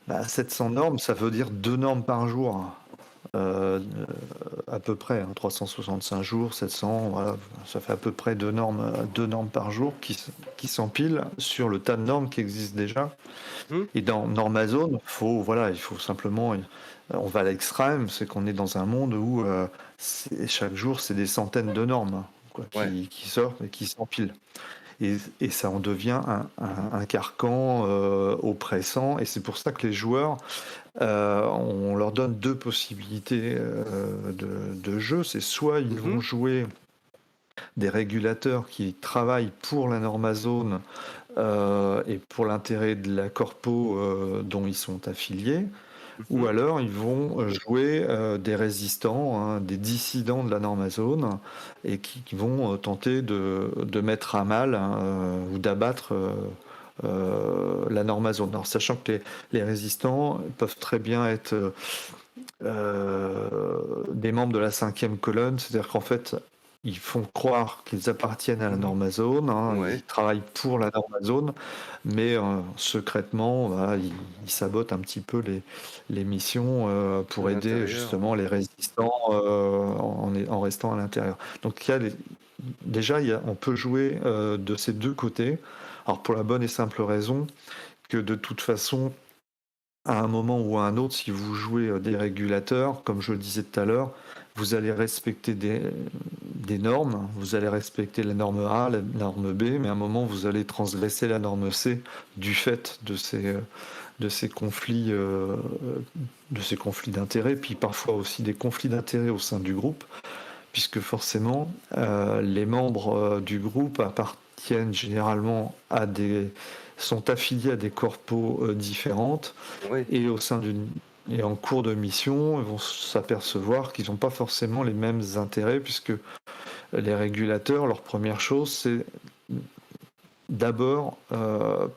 Bah, 700 normes, ça veut dire 2 normes par jour, heu, à peu près, hein, 365 jours, 700, voilà, ça fait à peu près 2 normes par jour qui s'empilent sur le tas de normes qui existent déjà. Mmh. Et dans Normazone, il faut simplement, on va à l'extrême, c'est qu'on est dans un monde où chaque jour, c'est des centaines de normes, hein, quoi, Ouais, qui sortent et qui s'empilent. Et ça en devient un carcan oppressant. Et c'est pour ça que les joueurs, on leur donne deux possibilités de jeu. C'est soit ils vont mmh, jouer des régulateurs qui travaillent pour la Normazone et pour l'intérêt de la corpo dont ils sont affiliés, ou mmh. alors ils vont jouer des résistants, hein, des dissidents de la Normazone, et qui vont tenter de mettre à mal, hein, ou d'abattre la Normazone. Alors sachant que les résistants peuvent très bien être des membres de la cinquième colonne, c'est-à-dire qu'en fait, ils font croire qu'ils appartiennent à la Mmh. Normazone, hein, ils Ouais, travaillent pour la Normazone, mais secrètement, voilà, ils sabotent un petit peu les missions à pour aider l'intérieur. justement les résistants en restant à l'intérieur. Donc déjà, on peut jouer de ces deux côtés. Alors pour la bonne et simple raison que de toute façon, à un moment ou à un autre, si vous jouez des régulateurs, comme je le disais tout à l'heure, vous allez respecter des normes, vous allez respecter la norme A, la norme B, mais à un moment, vous allez transgresser la norme C du fait de ces conflits, de ces conflits d'intérêts, puis parfois aussi des conflits d'intérêts au sein du groupe, puisque forcément, les membres du groupe appartiennent généralement sont affiliés à des corpos différentes, Oui, et et en cours de mission, ils vont s'apercevoir qu'ils n'ont pas forcément les mêmes intérêts, puisque les régulateurs, leur première chose, c'est d'abord euh,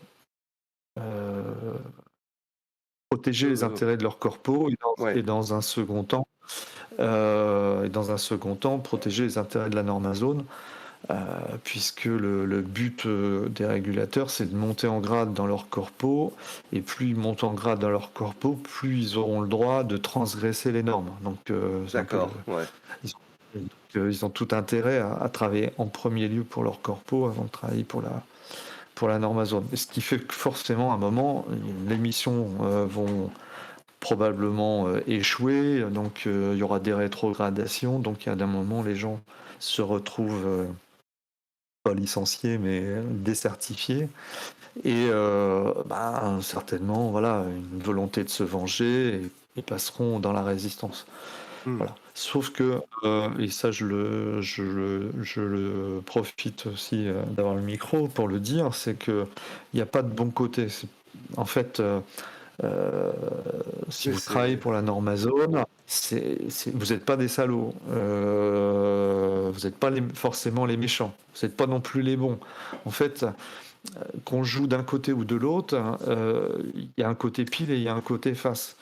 protéger les heu, intérêts de leur corpo, ouais, et dans un second temps, protéger les intérêts de la Normazone, puisque le but des régulateurs, c'est de monter en grade dans leur corpo, et plus ils montent en grade dans leur corpo, plus ils auront le droit de transgresser les normes. Donc c'est un peu d'accord, ouais. ils, ils ont tout intérêt à travailler en premier lieu pour leur corpo avant de travailler pour la Normazone. Et ce qui fait que forcément, à un moment, les missions vont probablement échouer, donc il y aura des rétrogradations, donc à un moment, les gens se retrouvent pas licenciés, mais décertifiés. Et certainement, voilà, une volonté de se venger, et passeront dans la résistance. Mmh. Voilà. Sauf que, et ça je le profite aussi d'avoir le micro pour le dire, c'est que il n'y a pas de bon côté. En fait, euh, si Oui, vous travaillez c'est pour la Normazone, vous n'êtes pas des salauds. Vous n'êtes pas forcément les méchants. Vous n'êtes pas non plus les bons. En fait, qu'on joue d'un côté ou de l'autre, hein, il y a un côté pile et il y a un côté face.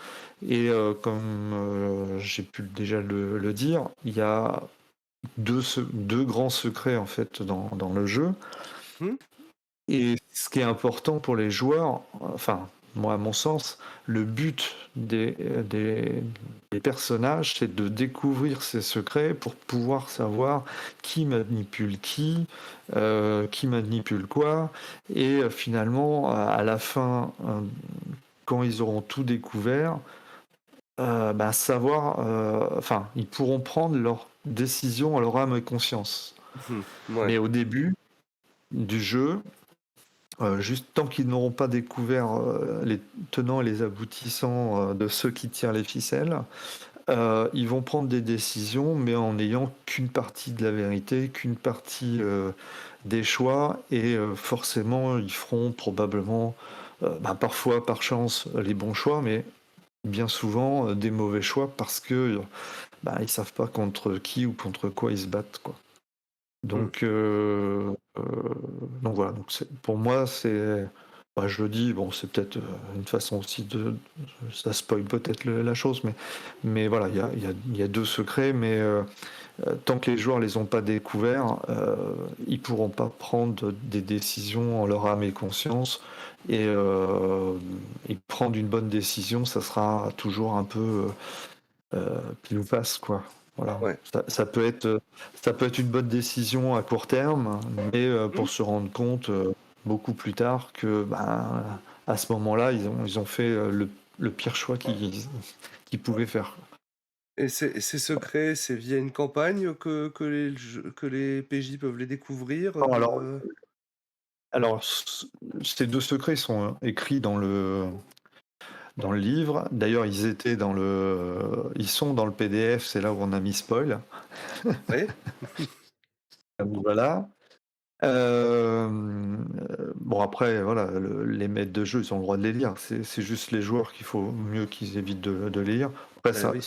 Et comme j'ai pu déjà le dire, il y a deux grands secrets en fait dans le jeu. mmh? Et ce qui est important pour les joueurs, enfin moi, à mon sens, le but des personnages, c'est de découvrir ces secrets pour pouvoir savoir qui manipule quoi, et finalement, à la fin, quand ils auront tout découvert, savoir, enfin, ils pourront prendre leurs décisions à leur âme et conscience. Ouais. Mais au début du jeu, juste tant qu'ils n'auront pas découvert les tenants et les aboutissants de ceux qui tirent les ficelles, ils vont prendre des décisions, mais en n'ayant qu'une partie de la vérité, qu'une partie des choix, et forcément, ils feront probablement, parfois par chance, les bons choix, mais bien souvent des mauvais choix parce que ils savent pas contre qui ou contre quoi ils se battent, quoi. Hmm. Donc, euh, euh, donc voilà. Donc pour moi, je le dis, bon, c'est peut-être une façon aussi ça spoil peut-être la chose, mais voilà, il y a deux secrets, mais tant que les joueurs les ont pas découverts, ils pourront pas prendre des décisions en leur âme et conscience, et prendre une bonne décision, ça sera toujours un peu pile ou face, quoi. Voilà. Ouais. Ça peut être une bonne décision à court terme, mais Hmm. pour se rendre compte beaucoup plus tard que à ce moment-là, ils ont fait le pire choix qu'ils pouvaient faire. Et ces secrets, c'est via une campagne que les PJ peuvent les découvrir? Bon, alors, ces deux secrets sont écrits dans le livre. D'ailleurs, ils sont dans le PDF, c'est là où on a mis spoil. Ouais? Voilà. Euh, bon, après, voilà, les maîtres de jeu, ils ont le droit de les lire. C'est juste les joueurs qu'il faut mieux qu'ils évitent de lire. Après, Bah oui.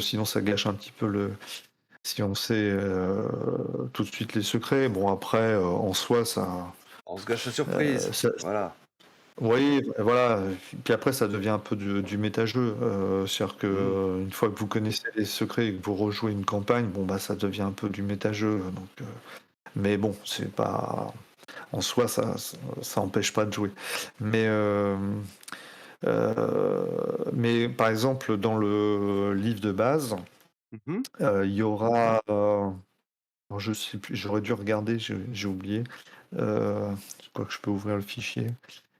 sinon, ça gâche un petit peu si on sait tout de suite les secrets. Bon, après, en soi, On se gâche la surprise. ça, Voilà. oui, voilà. Puis après, ça devient un peu du méta-jeu. C'est-à-dire que Mmh. une fois que vous connaissez les secrets et que vous rejouez une campagne, bon, ça devient un peu du méta-jeu. Donc, mais bon, c'est pas. En soi, ça empêche pas de jouer. Mais, mais par exemple, dans le livre de base, Mmh. il y aura. Alors je sais plus, j'aurais dû regarder, j'ai oublié. Je crois que je peux ouvrir le fichier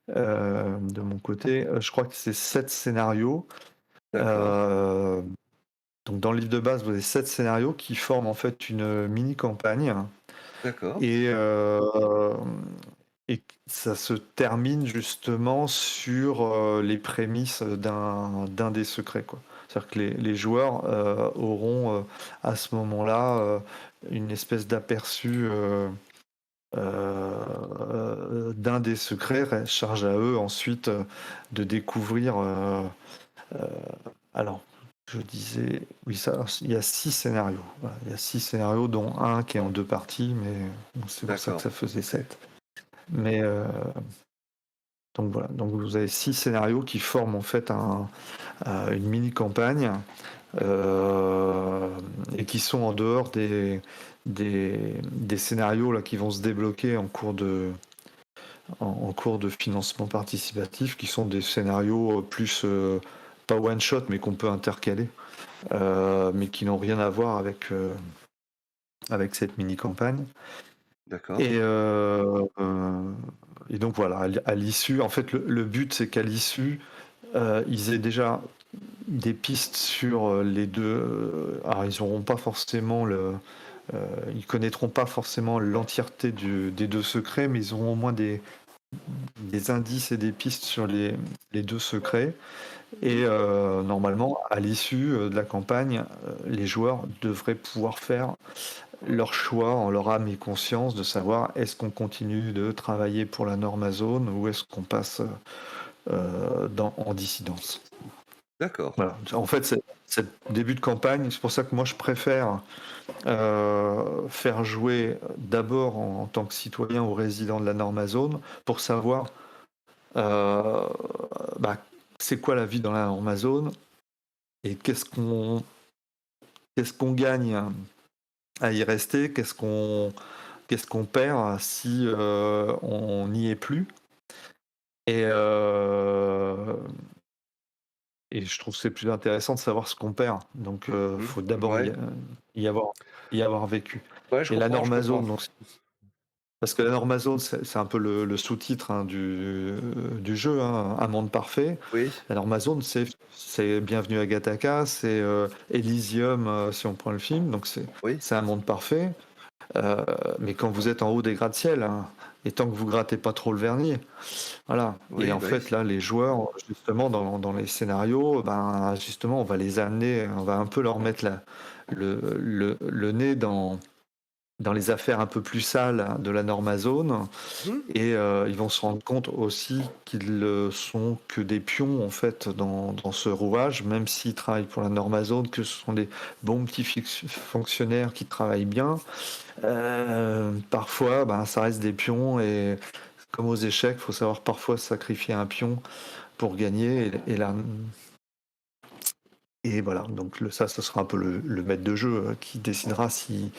de mon côté. Je crois que c'est 7 scénarios. D'accord, Euh, donc dans le livre de base, vous avez 7 scénarios qui forment en fait une mini-campagne. d'accord. Et, et ça se termine justement sur les prémices d'un des secrets, quoi. C'est-à-dire que les joueurs auront à ce moment-là une espèce d'aperçu d'un des secrets, charge à eux ensuite de découvrir. Euh, alors, je disais, oui, ça, il y a 6 scénarios. Voilà, il y a 6 scénarios, dont un qui est en deux parties, mais bon, c'est pour ça que D'accord. ça faisait 7. Mais donc voilà, donc vous avez 6 scénarios qui forment en fait une mini campagne et qui sont en dehors des scénarios là qui vont se débloquer en cours de financement participatif, qui sont des scénarios plus pas one shot mais qu'on peut intercaler, mais qui n'ont rien à voir avec cette mini campagne. D'accord. Et, et donc voilà, à l'issue, en fait, le but c'est qu'à l'issue, ils aient déjà des pistes sur les deux. Alors ils auront pas forcément ils connaîtront pas forcément l'entièreté des deux secrets, mais ils auront au moins des indices et des pistes sur les deux secrets. Et normalement, à l'issue de la campagne, les joueurs devraient pouvoir faire leur choix en leur âme et conscience de savoir est-ce qu'on continue de travailler pour la Normazone ou est-ce qu'on passe en dissidence. D'accord. Voilà. En fait, c'est le début de campagne. C'est pour ça que moi, je préfère faire jouer d'abord en tant que citoyen ou résident de la Normazone pour savoir euh, bah, c'est quoi la vie dans la Normazone et qu'est-ce qu'on gagne à y rester, qu'est-ce qu'on perd si on n'y est plus. Et, et je trouve que c'est plus intéressant de savoir ce qu'on perd. Donc, Mmh. faut d'abord Ouais, y avoir, y avoir vécu. ouais, je Et la comprends, je norme comprends. zone, donc, parce que la norme zone, c'est un peu le sous-titre, hein, du jeu, hein, un monde parfait. Oui, La norme zone, c'est Bienvenue à Gattaca, c'est Elysium, si on prend le film. Donc, oui, c'est un monde parfait. Euh, mais quand vous êtes en haut des gratte-ciel, hein, et tant que vous grattez pas trop le vernis, voilà. Et oui, en bah oui. fait, là, les joueurs, justement, dans les scénarios, ben, justement, on va les amener, on va un peu leur mettre le nez dans les affaires un peu plus sales, hein, de la Normazone. Mmh. Et ils vont se rendre compte aussi qu'ils ne sont que des pions, en fait, dans ce rouage, même s'ils travaillent pour la Normazone, que ce sont des bons petits fonctionnaires qui travaillent bien. Parfois, ben, ça reste des pions, et comme aux échecs, il faut savoir parfois sacrifier un pion pour gagner. Et voilà, donc ça, ce sera un peu le maître de jeu, qui décidera s'il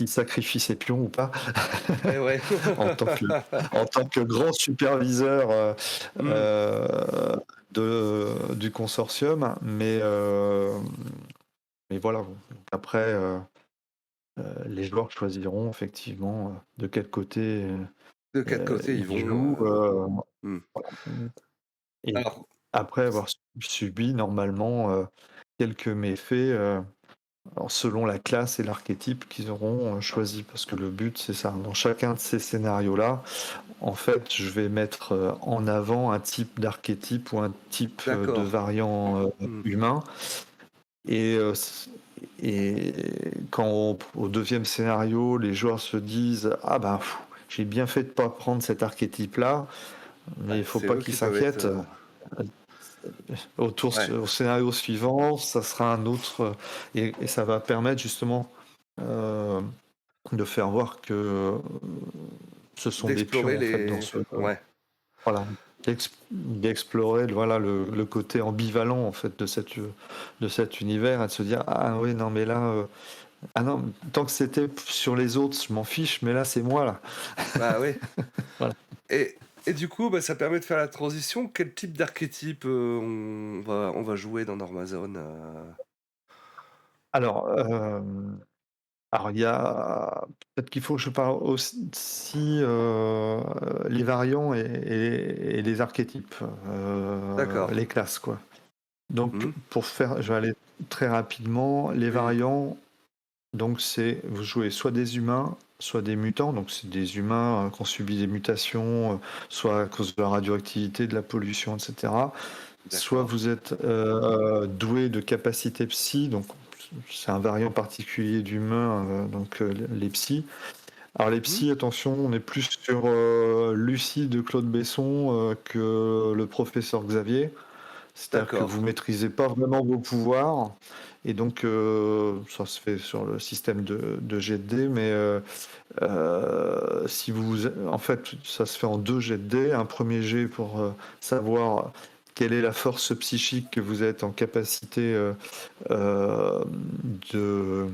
sacrifie ses pions ou pas, Et ouais. en tant que, en tant que grand superviseur, Mmh. du consortium. Mais voilà, donc après, les joueurs choisiront effectivement, de quel côté, De quel côté ils ils vont, jouent. mmh. Et Alors après avoir subi normalement, quelques méfaits, alors selon la classe et l'archétype qu'ils auront, choisi. Parce que le but, c'est ça. Dans chacun de ces scénarios-là, en fait, je vais mettre, en avant un type d'archétype ou un type, de d'accord. variant, Mmh. humain. Et, et quand au deuxième scénario, les joueurs se disent: «Ah ben, j'ai bien fait de pas prendre cet archétype-là, mais Ouais, il faut c'est pas eux qu'ils qui peuvent être, s'inquiètent». ouais, Au scénario suivant, ça sera un autre, et ça va permettre justement, euh, de faire voir que, ce sont des d'explorer pions, en fait, dans les ce, ouais, voilà, d'explorer, voilà, le côté ambivalent, en fait, de cet univers, et de se dire: ah oui, non, mais là, ah non, tant que c'était sur les autres, je m'en fiche, mais là, c'est moi, là. bah, oui. Voilà. Et du coup, bah, ça permet de faire la transition. Quel type d'archétype, on va jouer dans Normazone, Alors, alors, il y a peut-être qu'il faut que je parle aussi, les variants et les archétypes, D'accord. les classes, quoi. Donc, Mmh. je vais aller très rapidement. Les Oui, variants, donc c'est vous jouez soit des humains, soit des mutants. Donc c'est des humains, qui ont subi des mutations, soit à cause de la radioactivité, de la pollution, etc. Soit d'accord. vous êtes, doué de capacités psy, donc c'est un variant particulier d'humain, donc les psys. Alors les Mmh. psys, attention, on est plus sur, Lucie de Claude Besson, que le professeur Xavier. C'est-à-dire que D'accord. vous maîtrisez pas vraiment vos pouvoirs, et donc, ça se fait sur le système de jet de dés, mais, si vous en fait, ça se fait en 2 jets de dés. Un premier jet pour, savoir quelle est la force psychique que vous êtes en capacité, de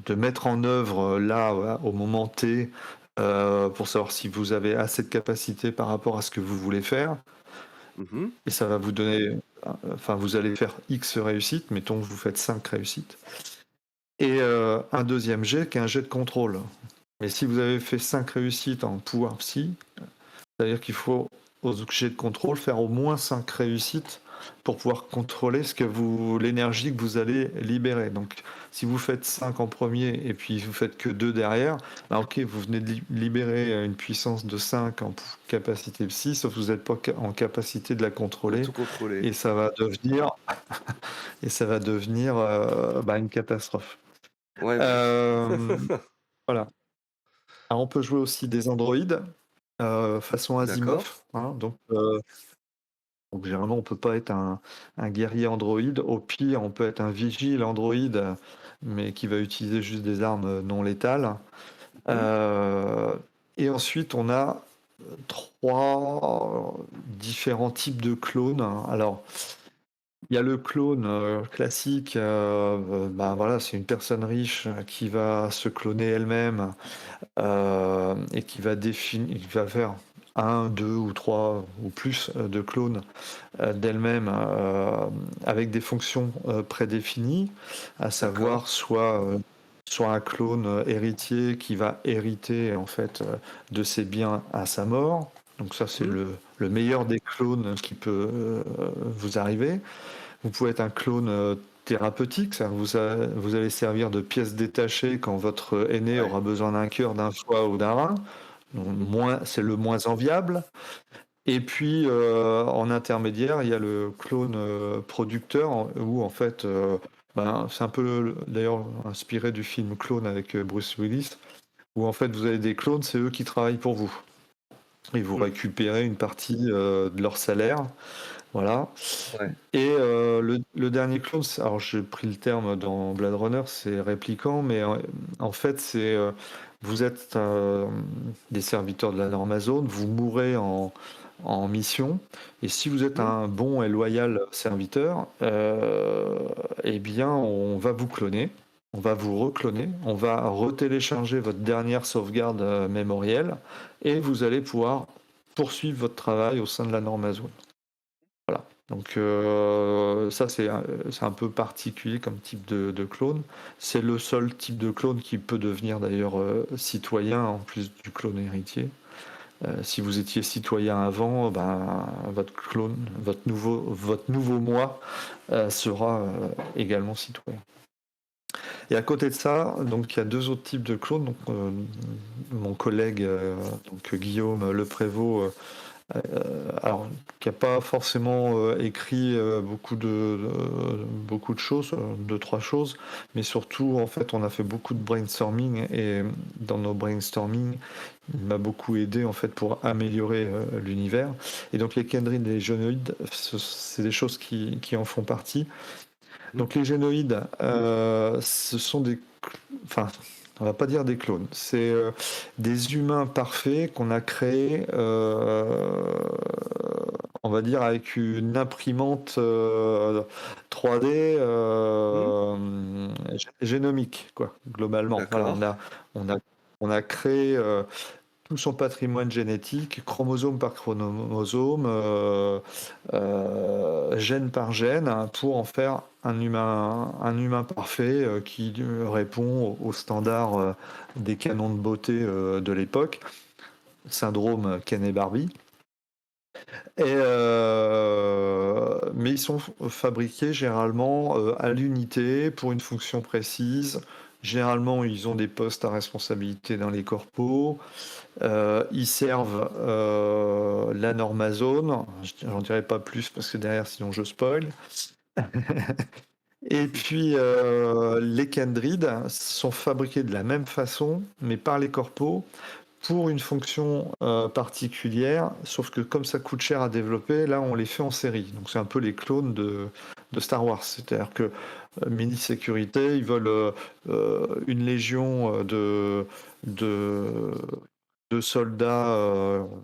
de mettre en œuvre, là, voilà, au moment T, pour savoir si vous avez assez de capacité par rapport à ce que vous voulez faire. Mmh. Et ça va vous donner, enfin, vous allez faire X réussites, mettons que vous faites 5 réussites. Et, un deuxième jet qui est un jet de contrôle. Mais si vous avez fait 5 réussites en pouvoir psy, c'est-à-dire qu'il faut, aux jets de contrôle, faire au moins 5 réussites pour pouvoir contrôler l'énergie que vous allez libérer. Donc, si vous faites 5 en premier et puis vous faites que 2 derrière, bah ok, vous venez de libérer une puissance de 5 en capacité psy, sauf que vous n'êtes pas en capacité de la De contrôler, tout contrôler. et ça va devenir, bah, une catastrophe. Ouais, bah, oui. Euh, voilà. Alors, on peut jouer aussi des androïdes, façon D'accord. Asimov, hein, donc généralement, on peut pas être un guerrier androïde. Au pire, on peut être un vigile androïde, mais qui va utiliser juste des armes, non létales. Mmh. Euh, et ensuite, on a, 3 différents types de clones. Alors, il y a le clone, classique, bah voilà, c'est une personne riche, qui va se cloner elle-même, et qui va faire un, deux ou trois ou plus de clones d'elle-même avec des fonctions prédéfinies, à D'accord. savoir soit un clone héritier qui va hériter en fait de ses biens à sa mort. Donc ça c'est Mmh. le meilleur des clones qui peut vous arriver. Vous pouvez être un clone thérapeutique, ça vous allez servir de pièce détachée quand votre aîné Ouais. aura besoin d'un cœur, d'un foie ou d'un rein. Donc, Mmh. c'est le moins enviable. Et puis en intermédiaire, il y a le clone producteur où en fait, c'est un peu d'ailleurs inspiré du film Clone avec Bruce Willis, où en fait vous avez des clones, c'est eux qui travaillent pour vous. Et vous Mmh. récupérez une partie de leur salaire. Voilà. Ouais. Et le dernier clone, alors j'ai pris le terme dans Blade Runner, c'est répliquant, mais en fait, vous êtes des serviteurs de la Normazone, vous mourrez en mission, et si vous êtes Mmh. un bon et loyal serviteur, eh bien, on va vous cloner, on va vous recloner, on va retélécharger votre dernière sauvegarde mémorielle, et vous allez pouvoir poursuivre votre travail au sein de la Normazone. Voilà. Donc ça, c'est un peu particulier comme type de clone. C'est le seul type de clone qui peut devenir d'ailleurs citoyen en plus du clone héritier. Si vous étiez citoyen avant, ben, votre clone, votre nouveau moi sera également citoyen. Et à côté de ça, donc il y a deux autres types de clones. Donc, mon collègue donc Guillaume Leprévost alors, qui n'a pas forcément écrit beaucoup de choses, deux, trois choses, mais surtout, en fait, on a fait beaucoup de brainstorming et dans nos brainstorming, il m'a beaucoup aidé en fait pour améliorer l'univers. Et donc, les Kendrids et les génoïdes, c'est des choses qui en font partie. Mmh. Donc, les génoïdes, ce sont enfin, on va pas dire des clones, c'est des humains parfaits qu'on a créés, on va dire avec une imprimante 3D Mmh. génomique, quoi, globalement. Voilà, D'accord. on a créé tout son patrimoine génétique, chromosome par chromosome, gène par gène, hein, pour en faire un humain parfait qui répond aux standards des canons de beauté de l'époque, syndrome Ken et Barbie. Mais ils sont fabriqués généralement à l'unité pour une fonction précise. Généralement, ils ont des postes à responsabilité dans les corpos. Ils servent la Normazone. J'en dirai pas plus parce que derrière, sinon je spoil. Et puis, les Kendrids sont fabriqués de la même façon, mais par les corpos, pour une fonction particulière, sauf que comme ça coûte cher à développer, là on les fait en série. Donc c'est un peu les clones de Star Wars. C'est-à-dire que mini sécurité, ils veulent une légion de, de soldats,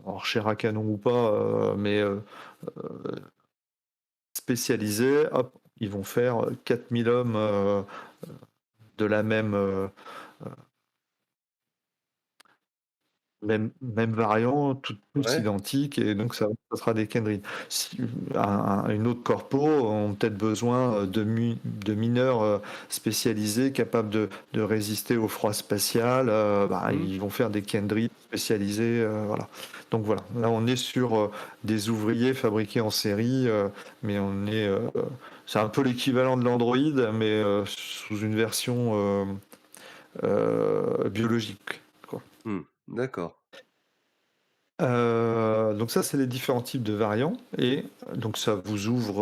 alors chair à canon ou pas, mais spécialisés. Hop, ils vont faire 4000 hommes de la même variant, tous Ouais. identiques, et donc ça sera des Kendrids. Une autre corpo ont peut-être besoin de mineurs spécialisés capables de résister au froid spatial. Mmh. Ils vont faire des Kendrids spécialisés. Voilà. Donc voilà, là on est sur des ouvriers fabriqués en série, mais c'est un peu l'équivalent de l'Android, mais sous une version biologique, quoi. Mmh. D'accord. Donc ça, c'est les différents types de variants. Et donc ça vous ouvre,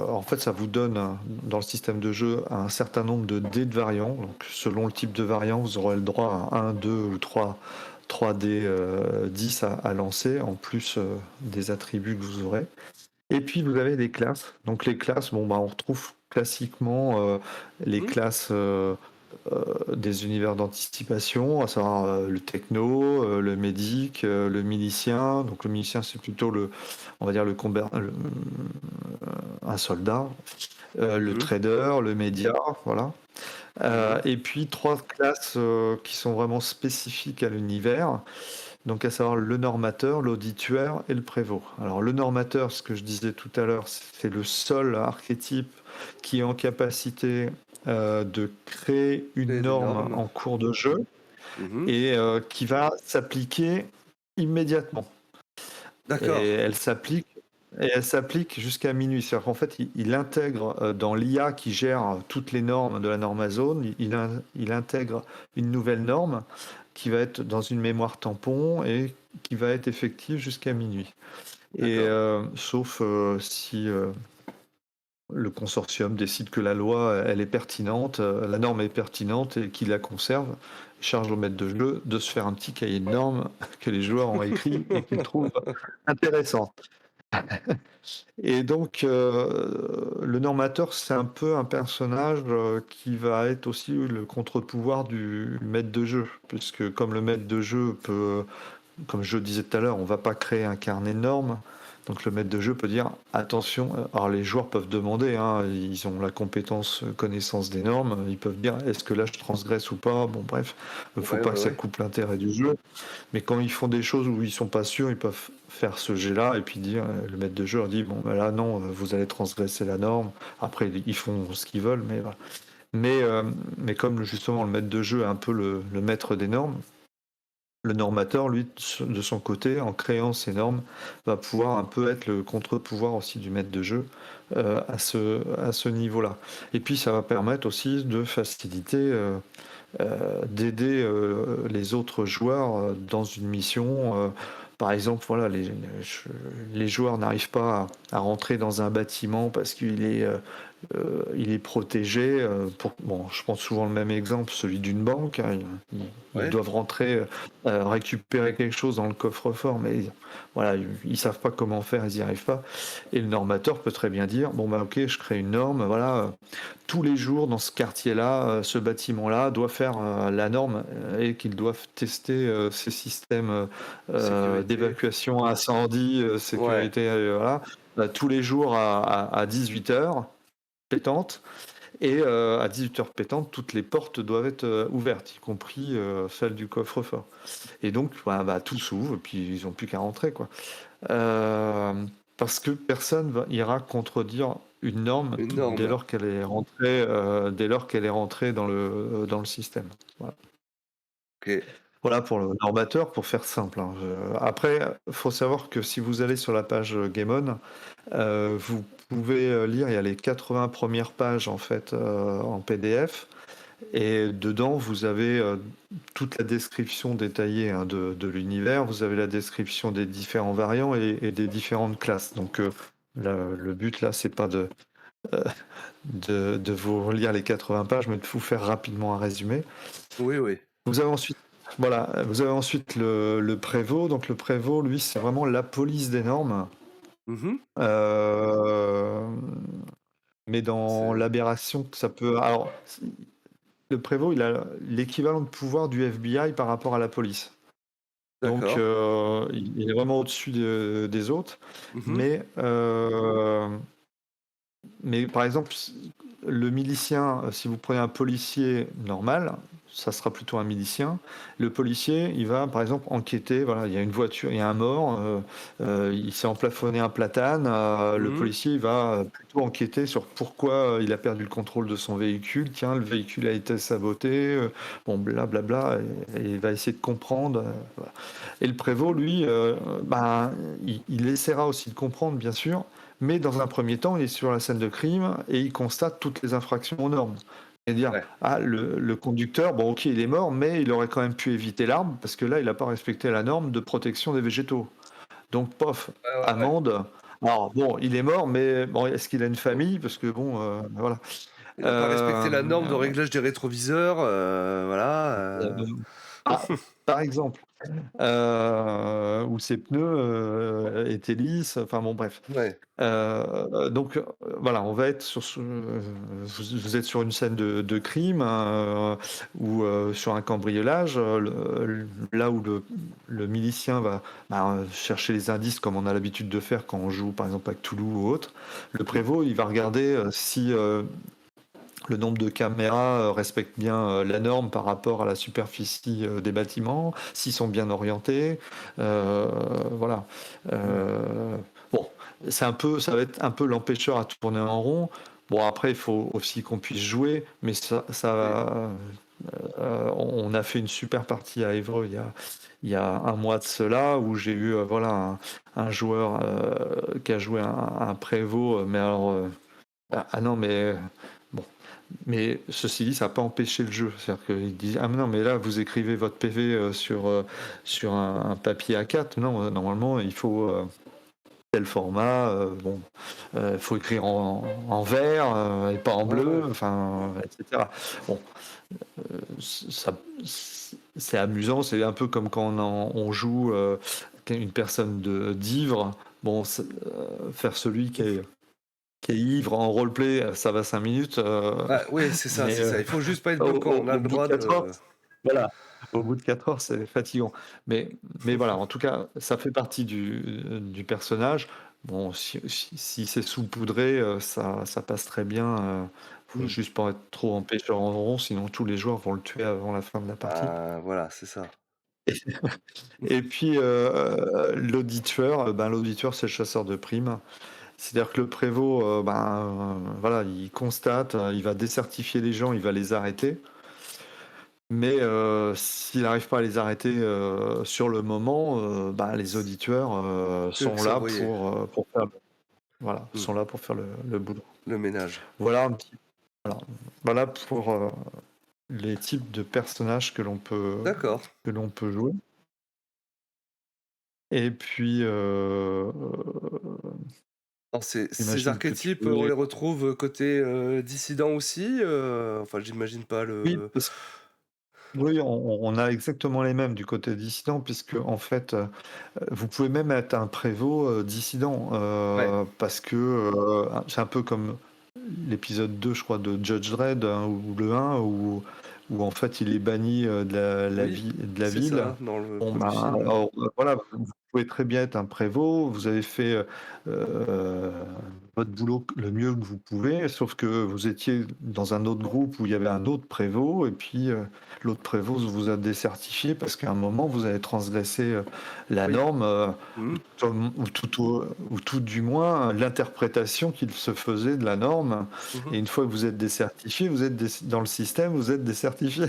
en fait, ça vous donne dans le système de jeu un certain nombre de dés de variants. Donc selon le type de variant, vous aurez le droit à un, 2 ou 3 dés 10 à lancer, en plus des attributs que vous aurez. Et puis vous avez des classes. Donc les classes, on retrouve classiquement les Mmh. classes des univers d'anticipation, à savoir le techno, le médic, le milicien. Donc le milicien, c'est plutôt on va dire un soldat. le Mmh. trader, le média, voilà. Mmh. Et puis 3 classes, qui sont vraiment spécifiques à l'univers, donc à savoir le normateur, l'auditeur et le prévôt. Alors le normateur, ce que je disais tout à l'heure, c'est le seul archétype qui est en capacité, de créer une Créer des norme normes. en cours de jeu Mmh. et qui va s'appliquer immédiatement. Et D'accord. elle s'applique jusqu'à minuit. C'est-à-dire qu'en fait, il intègre dans l'IA qui gère toutes les normes de la normazone, il intègre une nouvelle norme qui va être dans une mémoire tampon et qui va être effective jusqu'à minuit. Et D'accord. sauf si le consortium décide que la loi, elle est pertinente, la norme est pertinente et qu'il la conserve, charge au maître de jeu de se faire un petit cahier de normes que les joueurs ont écrit et qu'ils trouvent intéressant. Et donc, le normateur, c'est un peu un personnage qui va être aussi le contre-pouvoir du maître de jeu, puisque comme le maître de jeu peut, comme je le disais tout à l'heure, on va pas créer un carnet de normes. Donc le maître de jeu peut dire attention. Alors les joueurs peuvent demander, hein, ils ont la compétence, connaissance des normes, ils peuvent dire est-ce que là je transgresse ou pas. Bon bref, il faut Ouais, pas ouais, que ça ouais. coupe l'intérêt du jeu. Mais quand ils font des choses où ils sont pas sûrs, ils peuvent faire ce jet-là et puis dire, le maître de jeu leur dit bon ben là non, vous allez transgresser la norme. Après ils font ce qu'ils veulent, mais voilà. Mais comme justement le maître de jeu est un peu le maître des normes, le normateur, lui, de son côté, en créant ces normes, va pouvoir un peu être le contre-pouvoir aussi du maître de jeu à ce niveau-là. Et puis ça va permettre aussi de faciliter, d'aider les autres joueurs dans une mission. Par exemple, voilà, les joueurs n'arrivent pas à rentrer dans un bâtiment parce il est protégé. Bon, je prends souvent le même exemple, celui d'une banque, hein. Ils Ouais. doivent rentrer, récupérer quelque chose dans le coffre-fort, mais voilà, ils savent pas comment faire, ils n'y arrivent pas. Et le normateur peut très bien dire, bon bah ok, je crée une norme, voilà, tous les jours dans ce quartier-là, ce bâtiment-là doit faire la norme et qu'ils doivent tester ces systèmes Sécurité. d'évacuation incendie, Ouais. sécurité, voilà, tous les jours à 18h pétantes. Et à 18h pétantes, toutes les portes doivent être ouvertes, y compris celle du coffre-fort. Et donc, tout s'ouvre, et puis ils n'ont plus qu'à rentrer, quoi. Euh, Parce que personne ira contredire une norme Une dès norme. lors qu'elle est rentrée, dans le système. Voilà. OK. Voilà pour le normateur, pour faire simple, hein. Après, il faut savoir que si vous allez sur la page Game On, vous pouvez lire, il y a les 80 premières pages en fait en PDF. Et dedans, vous avez toute la description détaillée, hein, de l'univers. Vous avez la description des différents variants et des différentes classes. Donc, le but là, c'est pas euh, de vous relire les 80 pages, mais de vous faire rapidement un résumé. Oui, oui. Vous avez ensuite, voilà, vous avez ensuite le prévôt. Donc, le prévôt, lui, c'est vraiment la police des normes. Mmh. Euh, mais dans C'est l'aberration que ça peut. Alors, le prévôt, il a l'équivalent de pouvoir du FBI par rapport à la police. Donc, d'accord. il est vraiment au-dessus des autres. Mmh. Mais, euh, mais par exemple, le milicien, si vous prenez un policier normal, ça sera plutôt un milicien. Le policier, il va par exemple enquêter. Voilà, il y a une voiture, il y a un mort, il s'est emplafonné un platane. Le Mmh. policier, il va plutôt enquêter sur pourquoi il a perdu le contrôle de son véhicule. Tiens, le véhicule a été saboté. Bon, blablabla. Et il va essayer de comprendre. Voilà. Et le prévôt, lui, il essaiera aussi de comprendre, bien sûr. Mais dans un premier temps, il est sur la scène de crime et il constate toutes les infractions aux normes. C'est-à-dire, Ouais. le conducteur, bon ok, il est mort, mais il aurait quand même pu éviter l'arme, parce que là, il n'a pas respecté la norme de protection des végétaux. Donc, pof, Ouais, ouais, ouais. amende. Alors, bon, il est mort, mais bon, est-ce qu'il a une famille? Parce que bon, voilà. Il a pas respecté Euh, la norme de réglage des rétroviseurs, voilà, euh, Ah, par exemple, où ses pneus, étaient lisses, enfin bon bref. Ouais. Donc, voilà, on va être sur vous êtes sur une scène de crime, ou sur un cambriolage, là où le milicien va, chercher les indices comme on a l'habitude de faire quand on joue par exemple à Cthulhu ou autre. Le Mmh. prévôt, il va regarder, si, le nombre de caméras respecte bien la norme par rapport à la superficie des bâtiments, s'ils sont bien orientés. Voilà. Mmh. Bon, ça va être un peu l'empêcheur à tourner en rond. Bon, après, il faut aussi qu'on puisse jouer, mais Oui. on a fait une super partie à Évreux il y a un mois de cela, où j'ai eu voilà, un joueur qui a joué un prévôt, mais alors. Ah non, mais bon. Mais ceci dit, ça n'a pas empêché le jeu. C'est-à-dire qu'il dit ah mais non, mais là vous écrivez votre PV sur un papier A4. Non, normalement il faut tel format. Bon, il faut écrire en vert et pas en Ouais, bleu. ouais. Enfin, etc. Bon, ça, c'est amusant. C'est un peu comme quand on joue une personne d'ivre. Bon, faire celui qui est ivre en roleplay, ça va 5 minutes, Ah oui, c'est ça, mais c'est ça. Il faut juste pas être au bloquant. au On a au le bout de droit 4 heures, de voilà, au bout de 4 heures, c'est fatigant. Mais voilà, en tout cas, ça fait partie du personnage. Bon, si c'est saupoudré, ça passe très bien, faut mmh. juste pas être trop en pêcheur en rond, sinon tous les joueurs vont le tuer avant la fin de la partie. Ah voilà, c'est ça. Et puis, l'auditeur, l'auditeur, c'est le chasseur de primes. C'est-à-dire que le prévôt, voilà, il constate, il va décertifier les gens, il va les arrêter. Mais s'il n'arrive pas à les arrêter sur le moment, les auditeurs Que sont c'est là envoyé. pour faire, voilà, Mmh. sont là pour faire le boulot. Le ménage. Voilà un petit, voilà, voilà pour les types de personnages D'accord. que l'on peut jouer. Et puis, Alors ces j'imagine que tu archétypes, on voulais. les retrouve, côté, dissident aussi? Enfin j'imagine pas Oui, le oui, on a exactement les mêmes du côté dissident, puisque en fait, vous pouvez même être un prévôt dissident, ouais, parce que c'est un peu comme l'épisode 2, je crois, de Judge Dredd, hein, ou le un, où en fait il est banni oui, de la c'est ville. ça, dans le Bon, 1er film. alors, voilà, vous pouvez très bien être un prévôt, vous avez fait votre boulot le mieux que vous pouvez, sauf que vous étiez dans un autre groupe où il y avait un autre prévôt, et puis l'autre prévôt vous a décertifié parce qu'à un moment vous avez transgressé la Oui. norme, Mmh. ou tout du moins l'interprétation qu'il se faisait de la norme. Mmh. Et une fois que vous êtes décertifié, vous êtes dans le système, vous êtes décertifié.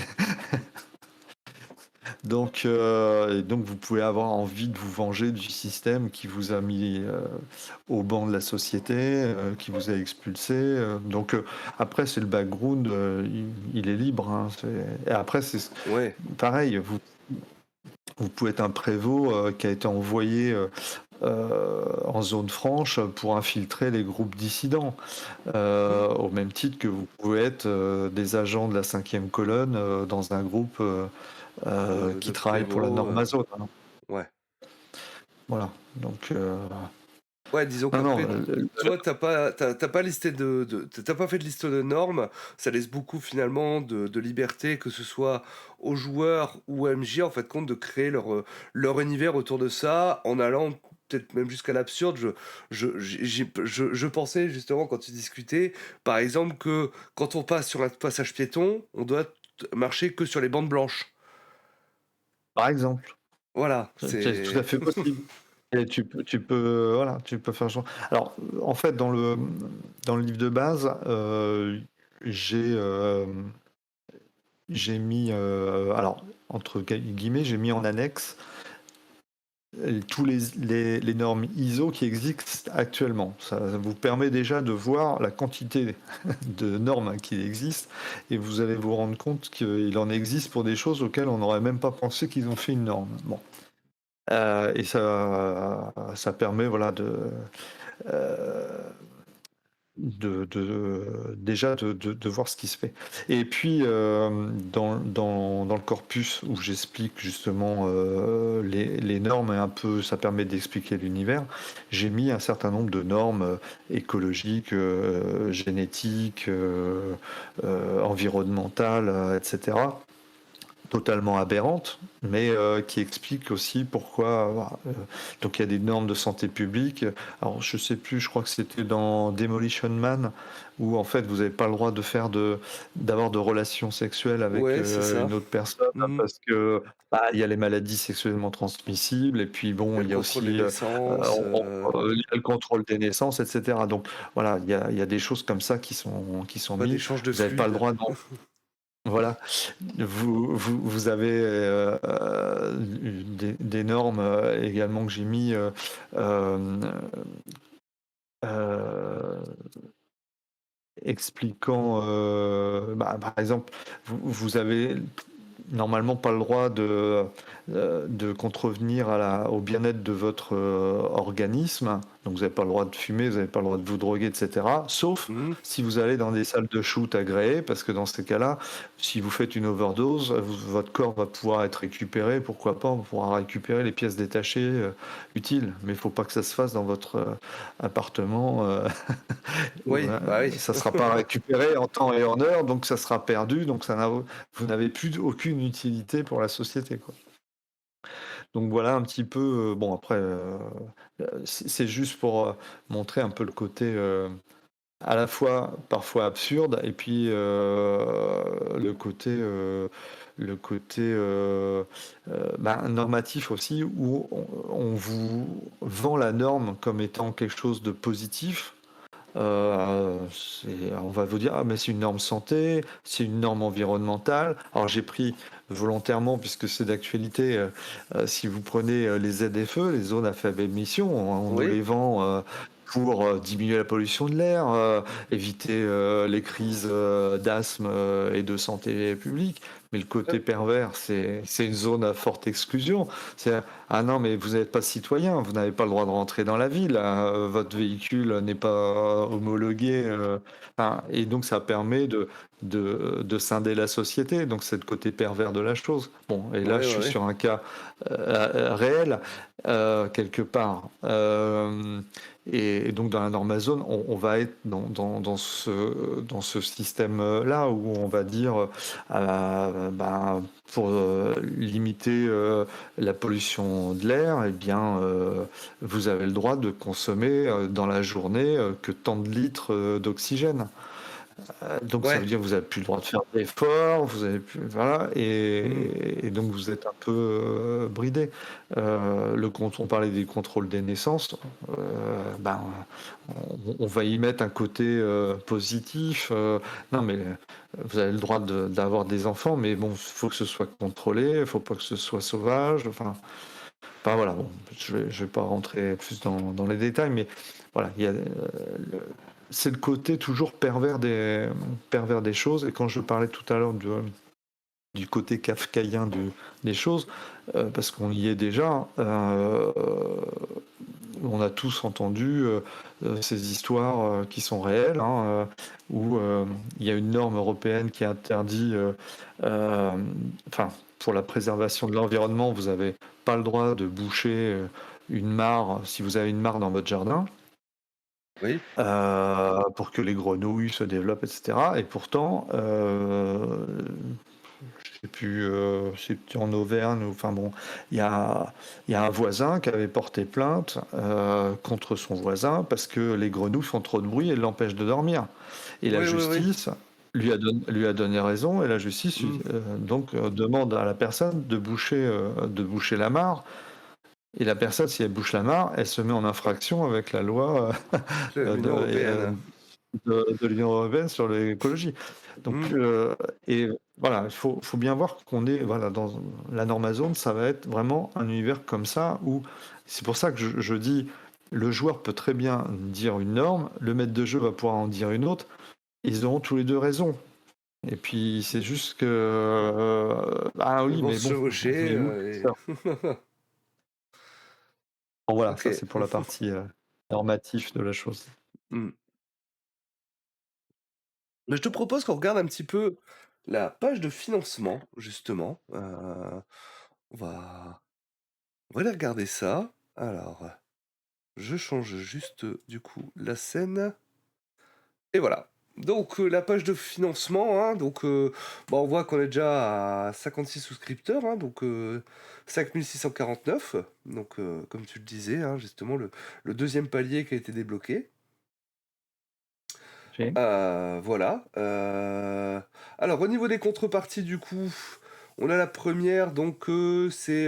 Donc vous pouvez avoir envie de vous venger du système qui vous a mis au banc de la société, qui vous a expulsé. Après, c'est le background, il est libre, hein, et après, c'est Ouais. pareil, vous pouvez être un prévôt qui a été envoyé en zone franche pour infiltrer les groupes dissidents, Mmh. au même titre que vous pouvez être des agents de la cinquième colonne dans un groupe De qui travaille pour la prévôt, Normazone, hein. ouais. Voilà, donc Ouais, disons non, non, qu'après, toi, t'as pas listé tu pas fait de liste de normes. Ça laisse beaucoup finalement de liberté, que ce soit aux joueurs ou à MJ, en fait, compte de créer leur univers autour de ça, en allant peut-être même jusqu'à l'absurde. Je pensais justement quand tu discutais, par exemple, que quand on passe sur un passage piéton, on doit marcher que sur les bandes blanches. par exemple, Voilà, c'est tout à c'est fait possible. Et voilà, tu peux faire genre. Alors, en fait, dans le livre de base, j'ai mis, alors, entre guillemets, j'ai mis en annexe tous les normes ISO qui existent actuellement. Ça vous permet déjà de voir la quantité de normes qui existent, et vous allez vous rendre compte qu'il en existe pour des choses auxquelles on n'aurait même pas pensé qu'ils ont fait une norme. Bon. Et ça permet, voilà, euh, déjà de voir ce qui se fait. Et puis, dans le corpus où j'explique justement les normes et un peu, ça permet d'expliquer l'univers, j'ai mis un certain nombre de normes écologiques, génétiques, environnementales, etc. Totalement aberrantes, mais qui expliquent aussi pourquoi. Donc il y a des normes de santé publique. Alors je sais plus, je crois que c'était dans Demolition Man, où en fait vous n'avez pas le droit d'avoir de relations sexuelles avec Ouais, c'est ça. une autre personne Mmh. parce que il y a les maladies sexuellement transmissibles et puis Il y bon a le il y a contrôle des aussi naissances, il y a le contrôle des naissances, etc. Donc voilà, il y a des choses comme ça qui sont pas mises. d'échange de Vous n'avez pas le fluides. droit voilà, vous avez des normes également que j'ai mis euh, euh, expliquant, par exemple, vous avez normalement pas le droit de contrevenir au bien-être de votre organisme. Donc vous n'avez pas le droit de fumer, vous n'avez pas le droit de vous droguer, etc. Sauf Mmh. si vous allez dans des salles de shoot agréées, parce que dans ces cas-là, si vous faites une overdose, votre corps va pouvoir être récupéré. Pourquoi pas, on pourra récupérer les pièces détachées utiles. Mais il ne faut pas que ça se fasse dans votre appartement. Oui, bah oui. Ça ne sera pas récupéré en temps et en heure, donc ça sera perdu, donc vous n'avez plus aucune utilité pour la société, quoi. Donc voilà un petit peu, bon après, c'est juste pour montrer un peu le côté à la fois parfois absurde et puis le côté normatif aussi où on vous vend la norme comme étant quelque chose de positif. On va vous dire, ah, mais c'est une norme santé, c'est une norme environnementale. Alors j'ai pris volontairement, puisque c'est d'actualité, si vous prenez les ZFE, les zones à faible émission, on nous Oui, les vend pour diminuer la pollution de l'air, éviter les crises d'asthme et de santé publique. Mais le côté pervers, c'est une zone à forte exclusion. C'est ah non, mais vous n'êtes pas citoyen, vous n'avez pas le droit de rentrer dans la ville, hein, votre véhicule n'est pas homologué. Enfin, et donc ça permet de scinder la société, donc c'est le côté pervers de la chose. Bon, et là ouais, je ouais, suis ouais. sur un cas réel, quelque part. Et donc dans la normazone, on va être dans ce système-là où on va dire, pour limiter la pollution de l'air, eh bien, vous avez le droit de consommer dans la journée que tant de litres d'oxygène. Donc ça veut Ouais. dire que vous n'avez plus le droit de faire d'efforts, vous avez plus, voilà, Mmh. et donc vous êtes un peu bridé. On parlait des contrôles des naissances, on va y mettre un côté positif. Non, mais vous avez le droit d'avoir des enfants, mais bon, il faut que ce soit contrôlé, il faut pas que ce soit sauvage. Enfin voilà, bon, je vais pas rentrer plus dans les détails, mais voilà, c'est le côté toujours pervers des choses. Et quand je parlais tout à l'heure du côté kafkaïen des choses, parce qu'on y est déjà, on a tous entendu ces histoires qui sont réelles, hein, où il y a une norme européenne qui interdit, enfin, pour la préservation de l'environnement, vous n'avez pas le droit de boucher une mare si vous avez une mare dans votre jardin, Oui. pour que les grenouilles se développent, etc. Et pourtant, je sais plus, c'était en Auvergne, enfin bon, il y a un voisin qui avait porté plainte contre son voisin parce que les grenouilles font trop de bruit et l'empêchent de dormir. Et la Oui, oui, oui. justice lui a donné raison, et la justice Mmh. donc demande à la personne de boucher la mare. Et la personne, si elle bouche la mare, elle se met en infraction avec la loi De de, l'Union européenne. de l'Union européenne sur l'écologie. Donc, Mmh. et voilà, il faut bien voir qu'on est, voilà, dans la normazone, ça va être vraiment un univers comme ça, où c'est pour ça que je dis, le joueur peut très bien dire une norme, le maître de jeu va pouvoir en dire une autre, ils auront tous les deux raison. Et puis c'est juste que, ah Ils oui, vont mais se bon, on chevaucher, est où et ça. Bon, voilà, ça OK. c'est pour la partie normative de la chose. Mmh. Mais je te propose qu'on regarde un petit peu la page de financement, justement. On va, on va aller regarder ça. Alors, je change juste du coup la scène. Et voilà. Donc la page de financement, hein, donc on voit qu'on est déjà à 56 souscripteurs, hein, donc 5649. Donc comme tu le disais, hein, justement le deuxième palier qui a été débloqué. Ok. Voilà. Alors, au niveau des contreparties, du coup, on a la première, donc c'est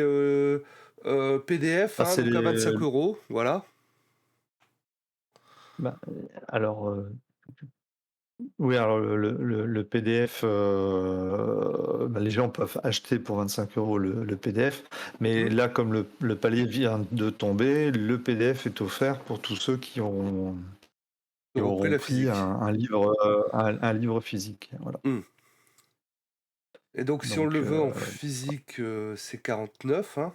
PDF, Ah, hein, c'est donc à les. 25 euros. Voilà. Bah, alors, oui, alors le PDF, bah, les gens peuvent acheter pour 25 euros le PDF, mais Mhm. là, comme le palier vient de tomber, le PDF est offert pour tous ceux qui Ils ont repris auront la pris physique. un livre, un livre physique. Voilà. Hmm. Et donc, si on le Donc, veut en physique, c'est 49, hein,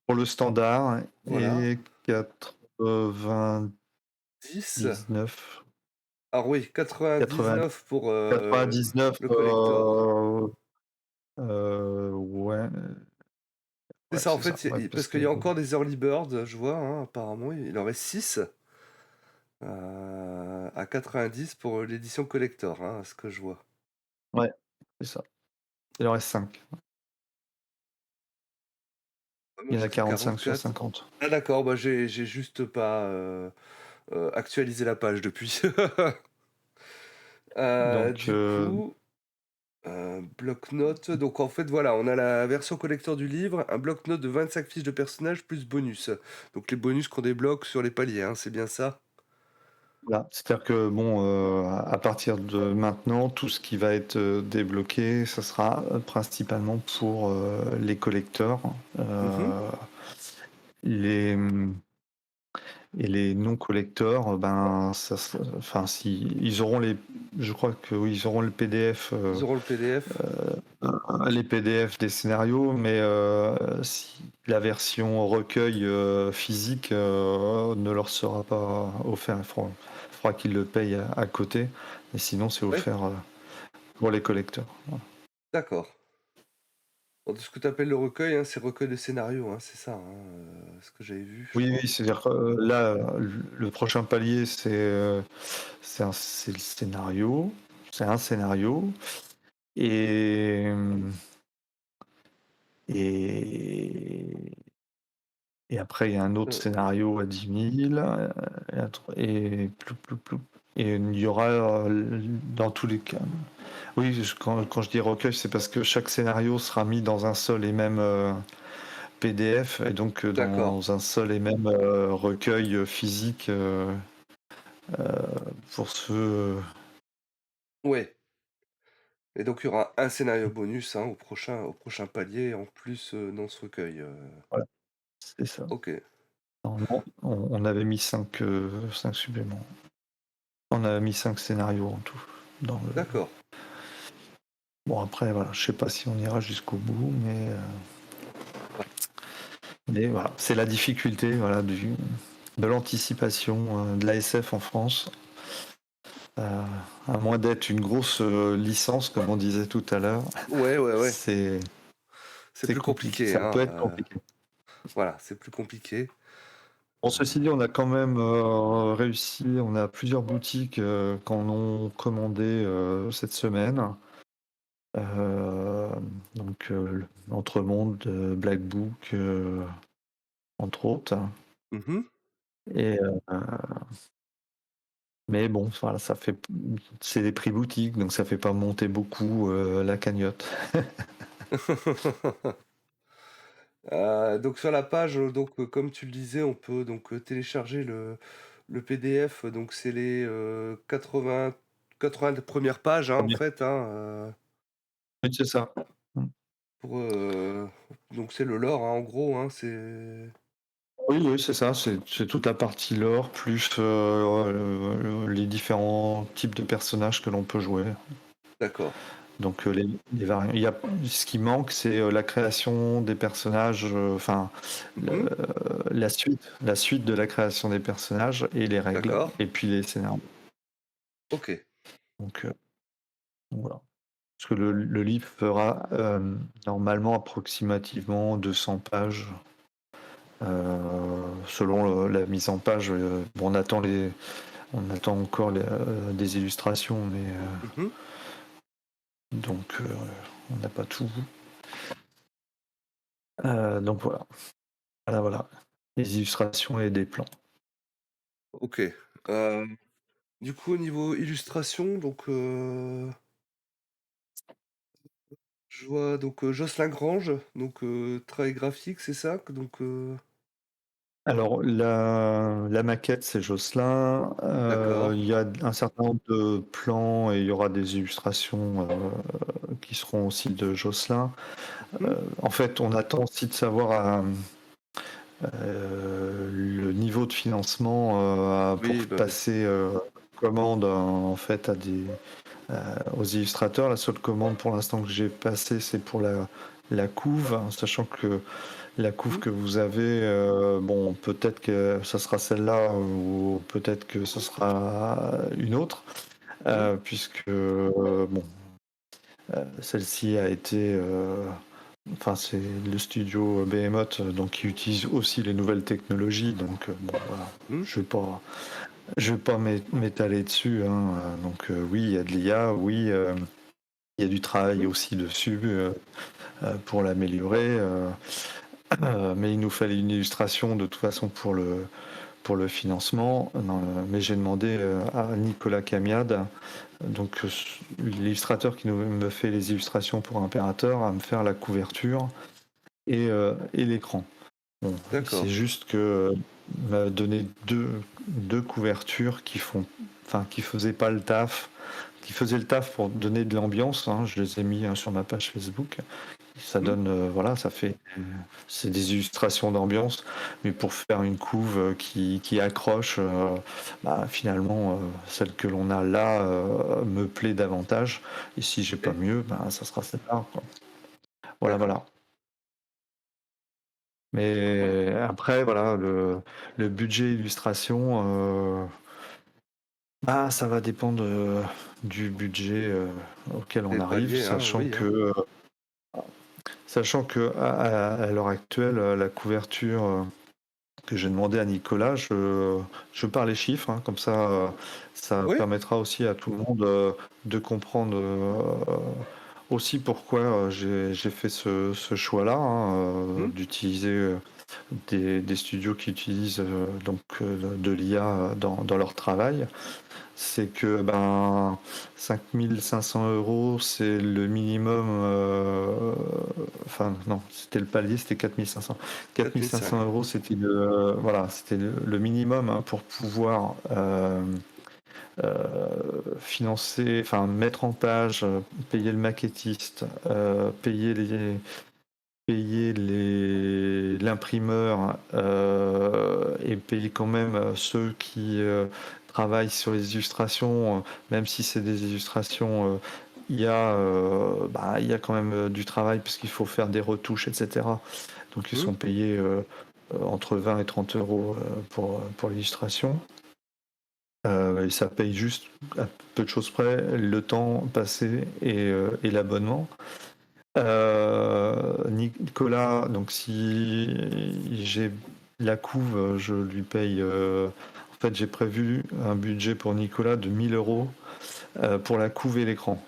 pour le standard, voilà. et 99, 10. Alors oui, 80 99 pour 99, le collector. ouais, C'est ouais, ça, en c'est ça, fait, ouais, parce parce que qu'il y a encore des early birds, je vois, hein, apparemment, il en reste 6. À 90 pour l'édition collector, hein, à ce que je vois. ouais, c'est ça. Il en reste 5. Moi Il y en a j'ai que 45 sur 44. 50. Ah d'accord, bah j'ai juste pas actualisé la page depuis. Donc, Du coup, bloc-notes. Donc en fait voilà, on a la version collector du livre, un bloc-notes de 25 fiches de personnages plus bonus. Donc les bonus qu'on débloque sur les paliers, hein, c'est bien ça? voilà. C'est-à-dire que, bon, à partir de maintenant, tout ce qui va être débloqué, ça sera principalement pour les collecteurs. Mhm. Les, Et les non-collecteurs, ben, enfin, si, ils auront je crois que oui, ils auront le PDF, Ils auront le PDF. les PDF des scénarios, mais si la version recueil physique ne leur sera pas offert, il faudra qu'ils le payent à côté, et sinon c'est Ouais, offert pour les collecteurs. Voilà. d'accord. Bon, de ce que tu appelles le recueil, hein, c'est recueil de scénarios, hein, c'est ça, hein, ce que j'avais vu, je Oui, crois. oui, c'est-à-dire que là, le prochain palier, c'est le scénario, c'est un scénario. Et, et, et après, il y a un autre Euh, scénario à 10 000. Et, et il y aura dans tous les cas. Oui, quand je dis recueil, c'est parce que chaque scénario sera mis dans un seul et même PDF, et donc d'accord. dans un seul et même recueil physique pour ceux. Ouais. Et donc il y aura un scénario bonus, hein, au prochain palier, en plus dans ce recueil. Voilà, c'est ça. Ok, Normalement, on avait mis 5 suppléments. On a mis 5 scénarios en tout. d'accord. Bon, après, voilà, je sais pas si on ira jusqu'au bout, Ouais. mais voilà, c'est la difficulté, voilà, de l'anticipation de l'ASF en France. À moins d'être une grosse licence, comme on disait tout à l'heure, Ouais, ouais, ouais. c'est C'est c'est plus compliqué. compliqué, Ça hein. peut être compliqué. Voilà, c'est plus compliqué. Bon, Euh, ceci dit, on a quand même réussi. On a plusieurs boutiques qui en ont commandé cette semaine. Euh, donc, Entremonde, Black Book, entre autres. mhm. Et, mais bon, voilà, c'est des prix boutiques, donc ça fait pas monter beaucoup la cagnotte. Donc sur la page, donc comme tu le disais, on peut donc télécharger le PDF. Donc c'est les 80 premières pages, hein, Pas en bien. fait, hein, Oui, c'est ça. pour, donc c'est le lore, hein, en gros, hein, c'est Oui, oui, c'est ça. C'est toute la partie lore, plus les différents types de personnages que l'on peut jouer. d'accord. Donc les variantes. Ce qui manque, c'est la création des personnages, enfin Mhm. la suite de la création des personnages et les règles, D'accord. et puis les scénarios. OK. Donc, voilà. Parce que le livre fera normalement approximativement 200 pages. Selon la mise en page, bon, on attend encore des illustrations, mais Mmh. donc on n'a pas tout. Donc voilà, voilà, voilà. Des illustrations et des plans. OK. Hem, du coup, au niveau illustration, donc je vois donc Jocelyn Grange, donc travail graphique, c'est ça? Alors la maquette, c'est Jocelyn. D'accord. Il y a un certain nombre de plans et il y aura des illustrations qui seront aussi de Jocelyn. Mmh. En fait, on attend aussi de savoir le niveau de financement pour Oui, bah, oui. passer commande en fait aux illustrateurs. La seule commande pour l'instant que j'ai passée, c'est pour la couve, hein, sachant que la couve Mmh. que vous avez, bon, peut-être que ça sera celle-là ou peut-être que ce sera une autre, Mmh. puisque bon, celle-ci a été, enfin, c'est le studio Behemoth, donc qui utilise aussi les nouvelles technologies, donc bon, voilà, Mmh. je vais pas m'étaler dessus, hein, donc oui, il y a de l'IA, oui, il y a du travail Mmh. aussi dessus pour l'améliorer. Mais il nous fallait une illustration de toute façon pour le financement. Non, mais j'ai demandé à Nicolas Camiade, donc l'illustrateur qui me fait les illustrations pour Impérateur, à me faire la couverture et l'écran. Bon, c'est D'accord. juste que il m'a donné deux couvertures enfin, qui faisaient pas le taf, qui faisaient le taf pour donner de l'ambiance, hein. Je les ai mis sur ma page Facebook. Ça Mmh. donne, voilà, c'est des illustrations d'ambiance, mais pour faire une couve qui accroche, bah, finalement, celle que l'on a là me plaît davantage. Et si j'ai pas OK. mieux, bah, ça sera celle-là, quoi. Voilà, D'accord. voilà. Mais après, voilà, le budget illustration, bah, ça va dépendre du budget auquel on Des arrive, paliers, hein, sachant oui, hein. que, à l'heure actuelle, la couverture que j'ai demandé à Nicolas, je pars les chiffres, hein, comme ça Oui? permettra aussi à tout le monde de comprendre aussi pourquoi j'ai fait ce choix-là, hein, Mmh. d'utiliser des studios qui utilisent donc de l'IA dans leur travail. C'est que ben 5 500 €, c'est le minimum. Enfin non, c'était le palier, c'était 4 500. 4 500. 4 500 €, c'était voilà, c'était le minimum, hein, pour pouvoir financer, enfin mettre en page, payer le maquettiste, l'imprimeur et payer quand même ceux qui travaillent sur les illustrations, même si c'est des illustrations il y a quand même du travail parce qu'il faut faire des retouches, etc. Donc ils Mmh. sont payés entre 20 et 30 euros pour l'illustration. Et ça paye juste à peu de choses près le temps passé et l'abonnement. Nicolas, donc si j'ai la couve, je lui paye. En fait, j'ai prévu un budget pour Nicolas de 1 000 € pour la couve et l'écran.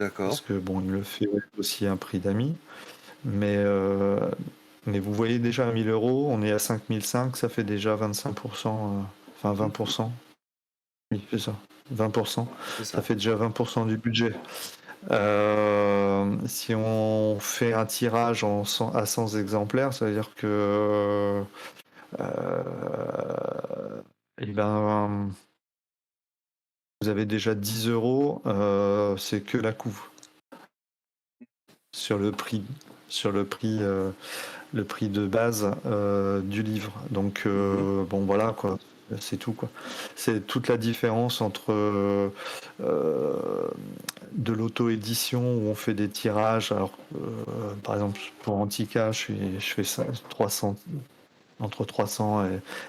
D'accord. Parce que bon, il me le fait aussi à un prix d'amis. Mais vous voyez déjà à 1 000 €, on est à 5 500, ça fait déjà 25%, enfin Mmh. 20%. Oui, c'est ça, 20%. C'est Ça ça. fait déjà 20% du budget. Si on fait un tirage à 100 exemplaires, ça veut dire que eh ben, vous avez déjà 10 euros, c'est que la couve sur le prix, sur le prix de base du livre. Donc Mmh. bon, voilà quoi. C'est tout quoi. C'est toute la différence entre de l'auto-édition où on fait des tirages. Alors, par exemple, pour Antica, je fais ça 300. entre 300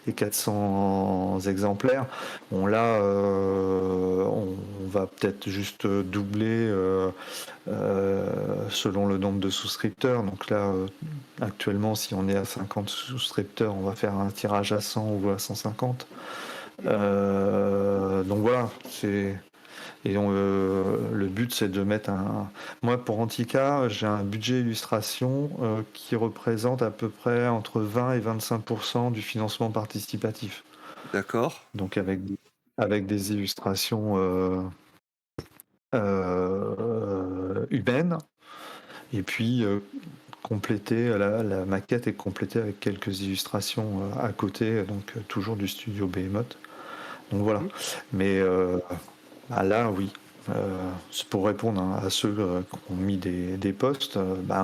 et 400 exemplaires. Bon là, on va peut-être juste doubler selon le nombre de souscripteurs. Donc là, actuellement, si on est à 50 souscripteurs, on va faire un tirage à 100 ou à 150. Donc voilà, le but c'est de mettre un. Moi pour Antica, j'ai un budget illustration qui représente à peu près entre 20 et 25% du financement participatif. D'accord. Donc avec des illustrations humaines. Et puis la maquette est complétée avec quelques illustrations à côté, donc toujours du studio Behemoth. Donc voilà. Mhm. Mais là, oui. C'est pour répondre à ceux qui ont mis des posts,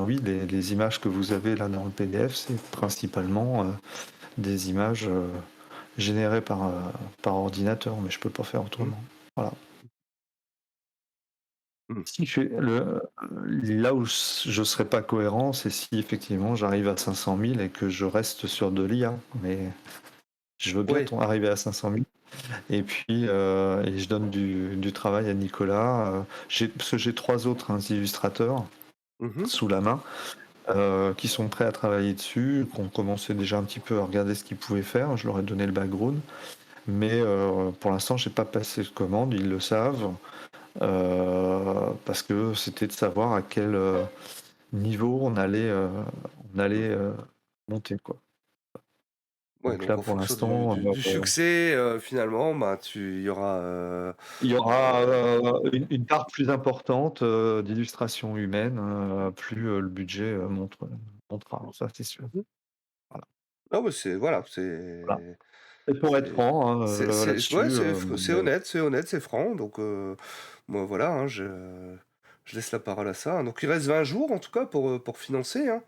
oui, les images que vous avez là dans le PDF, c'est principalement des images générées par ordinateur, mais je peux pas faire autrement. Voilà. Si là où je serais pas cohérent, c'est si effectivement j'arrive à 500 000 et que je reste sur de l'IA. Mais je veux bien Oui. arriver à 500 000. Et puis et je donne du travail à Nicolas. Parce que j'ai 3 autres illustrateurs Mhm. sous la main qui sont prêts à travailler dessus, qui ont commencé déjà un petit peu à regarder ce qu'ils pouvaient faire. Je leur ai donné le background. Mais pour l'instant, j'ai pas passé de commande, ils le savent. Parce que c'était de savoir à quel niveau on allait monter, quoi. Ouais, Donc donc là en pour fonction l'instant du succès, finalement, il y aura. il y aura euh, une part plus importante d'illustration humaine, plus le budget montera, ça c'est sûr. Mhm. Voilà. Non, mais voilà, Voilà. Et pour être c'est, franc ouais, là-dessus, c'est honnête, c'est franc. Donc, moi, voilà, hein, je laisse la parole à ça. Donc, il reste 20 jours, en tout cas, pour financer, hein.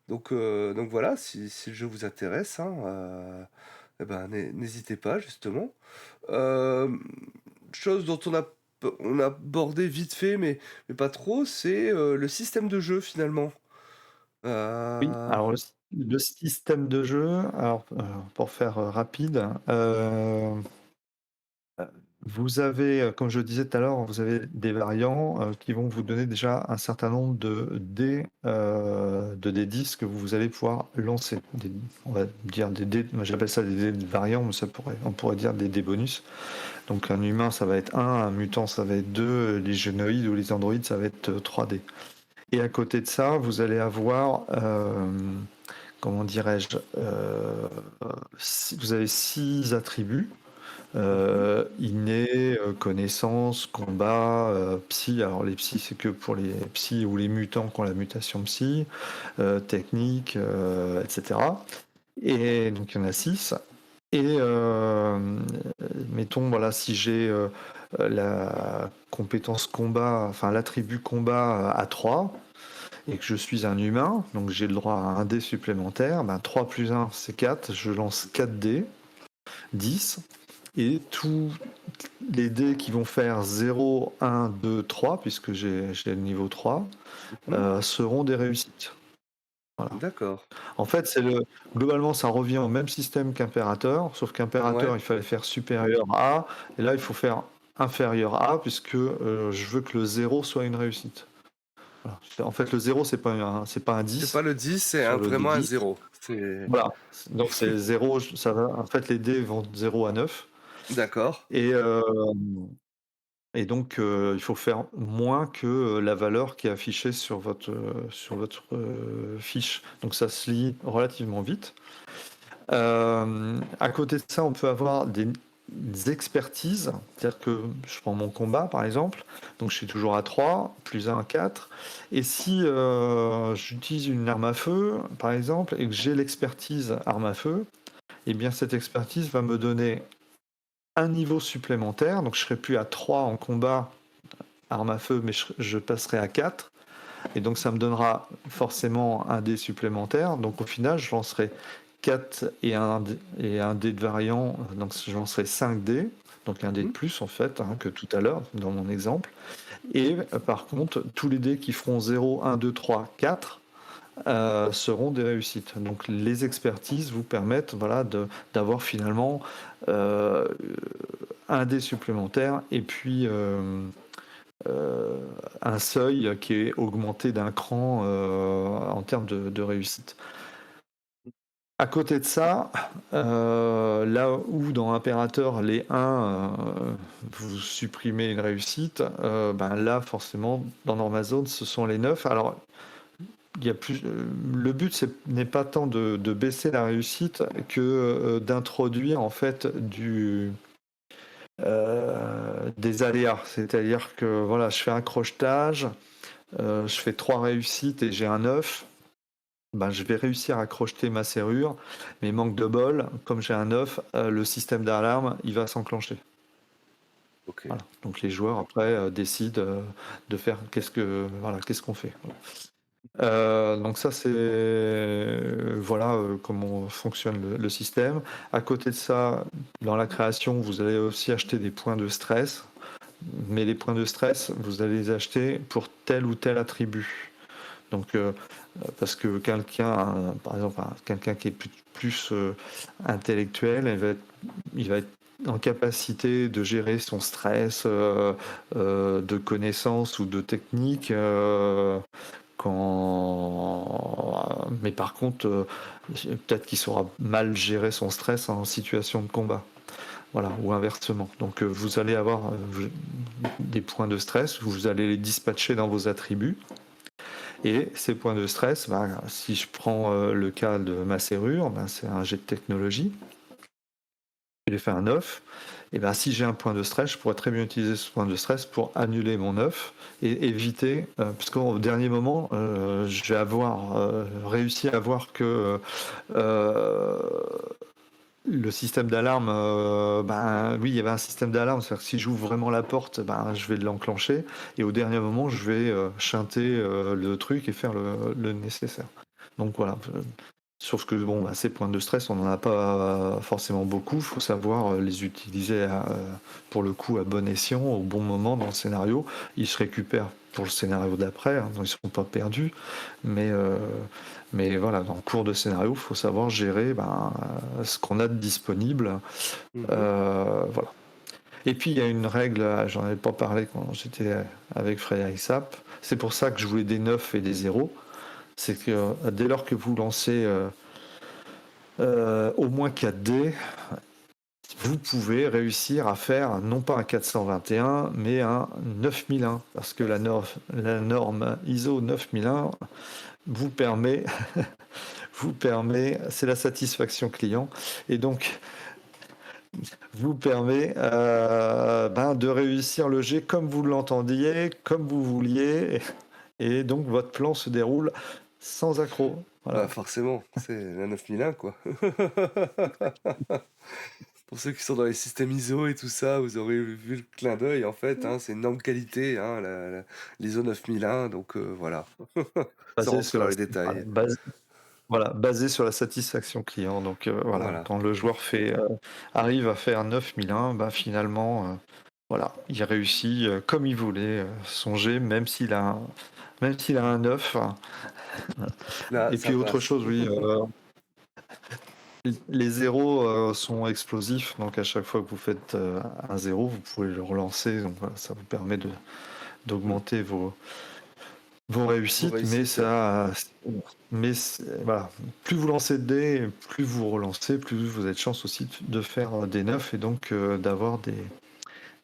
Donc voilà, si le jeu vous intéresse, hein, eh ben, n'hésitez pas, justement. Euh, Chose dont on a abordé vite fait, mais pas trop, c'est le système de jeu, finalement. oui, Euh, alors le système de jeu, alors pour faire rapide, vous avez, comme je disais tout à l'heure, vous avez des variants qui vont vous donner déjà un certain nombre de dés 10 que vous allez pouvoir lancer. On va dire des dés, moi j'appelle ça des dés de variants, mais on pourrait dire des dés bonus. Donc un humain ça va être 1, un mutant ça va être 2, les génoïdes ou les androïdes ça va être 3 dés. Et à côté de ça, vous allez avoir, comment dirais-je, vous avez 6 attributs. mhm, Inné, connaissance, combat, psy. Alors les psy, c'est que pour les psy ou les mutants qui ont la mutation psy, technique, etc. Et donc il y en a 6. Et mettons, voilà, si j'ai la compétence combat, enfin l'attribut combat à 3, et que je suis un humain, donc j'ai le droit à un dé supplémentaire, 3 plus 1 c'est 4, je lance 4 dés, 10, et tous les dés qui vont faire 0, 1, 2, 3, puisque j'ai le niveau 3, mhm. seront des réussites. Voilà. D'accord. En fait, globalement, ça revient au même système qu'impérateur, sauf Ouais. qu'impérateur, il fallait faire supérieur à A, et là, il faut faire inférieur à, puisque je veux que le 0 soit une réussite. Voilà. En fait, le 0, c'est pas un C'est 10 pas le 10, c'est sur le vraiment un D10. 0. C'est... Voilà. Donc, c'est 0, ça va. En fait, les dés vont de 0 à 9. D'accord. Et, donc, il faut faire moins que la valeur qui est affichée sur votre fiche. Donc, ça se lit relativement vite. À côté de ça, on peut avoir des expertises. C'est-à-dire que je prends mon combat, par exemple. Donc, je suis toujours à 3, plus 1, 4. Et si j'utilise une arme à feu, par exemple, et que j'ai l'expertise arme à feu, eh bien, cette expertise va me donner un niveau supplémentaire. Donc, je serai plus à 3 en combat arme à feu, mais je passerai à 4. Et donc ça me donnera forcément un dé supplémentaire. Donc au final, je lancerai 4 et un dé de variant. Donc je lancerai 5 dés. Donc un dé de Mhm. plus en fait que tout à l'heure dans mon exemple. Et par contre, tous les dés qui feront 0, 1, 2, 3, 4 seront des réussites. Donc les expertises vous permettent voilà, d'avoir finalement un dé supplémentaire et puis un seuil qui est augmenté d'un cran en termes de réussite. À côté de ça, là où dans Impérateur, les 1, vous supprimez une réussite, ben là, forcément, dans Normazone, ce sont les 9. Alors, il y a plus, le but n'est pas tant de baisser la réussite que d'introduire en fait des aléas. C'est-à-dire que voilà, je fais un crochetage, je fais 3 réussites et j'ai un 9. Ben, je vais réussir à crocheter ma serrure, mais manque de bol, comme j'ai un 9, le système d'alarme, il va s'enclencher. Ok. Voilà. Donc les joueurs après décident de faire qu'est-ce qu'on fait. Donc ça c'est voilà comment fonctionne le système. À côté de ça, dans la création, vous allez aussi acheter des points de stress, mais les points de stress, vous allez les acheter pour tel ou tel attribut. Donc parce que quelqu'un, par exemple, quelqu'un qui est plus intellectuel, il va être en capacité de gérer son stress de connaissances ou de techniques mais par contre peut-être qu'il saura mal gérer son stress en situation de combat, voilà, ou inversement. Donc vous allez avoir des points de stress, vous allez les dispatcher dans vos attributs. Et ces points de stress, si je prends le cas de ma serrure, c'est un jet de technologie. J'ai fait un 9. Et si j'ai un point de stress, je pourrais très bien utiliser ce point de stress pour annuler mon 9 et éviter, parce qu'au dernier moment, je vais avoir réussi à voir que le système d'alarme, oui, il y avait un système d'alarme, c'est-à-dire que si j'ouvre vraiment la porte, je vais l'enclencher, et au dernier moment, je vais chanter le truc et faire le nécessaire. Donc voilà. Sauf que bon, ces points de stress, on n'en a pas forcément beaucoup. Il faut savoir les utiliser pour le coup à bon escient, au bon moment dans le scénario. Ils se récupèrent pour le scénario d'après, donc ils ne seront pas perdus. Mais voilà, dans le cours de scénario, il faut savoir gérer ce qu'on a de disponible. Voilà. Et puis il y a une règle, j'en avais pas parlé quand j'étais avec Frédéric Sapp. C'est pour ça que je voulais des 9 et des 0. C'est que dès lors que vous lancez au moins 4 dés, vous pouvez réussir à faire non pas un 421 mais un 9001, parce que la norme ISO 9001 vous permet c'est la satisfaction client, et donc vous permet de réussir le jet comme vous l'entendiez, comme vous vouliez, et donc votre plan se déroule sans accroc. Voilà. Forcément, c'est la 9001, quoi. Pour ceux qui sont dans les systèmes ISO et tout ça, vous aurez vu le clin d'œil, en fait, hein, c'est une norme qualité, hein, l'ISO 9001, donc voilà. Sans Basé rentrer sur dans la, les détails. basé sur la satisfaction client. Donc voilà, Voilà. quand le joueur arrive à faire 9001, finalement, voilà, il réussit comme il voulait son jet, même s'il a un 9. Là, Et ça puis autre passe. chose, oui, les zéros sont explosifs, donc à chaque fois que vous faites un zéro, vous pouvez le relancer. Donc voilà, ça vous permet d'augmenter vos Vos réussites, réussites. voilà, plus vous lancez de dés, plus vous relancez, plus vous avez de chance aussi de faire des 9 et donc d'avoir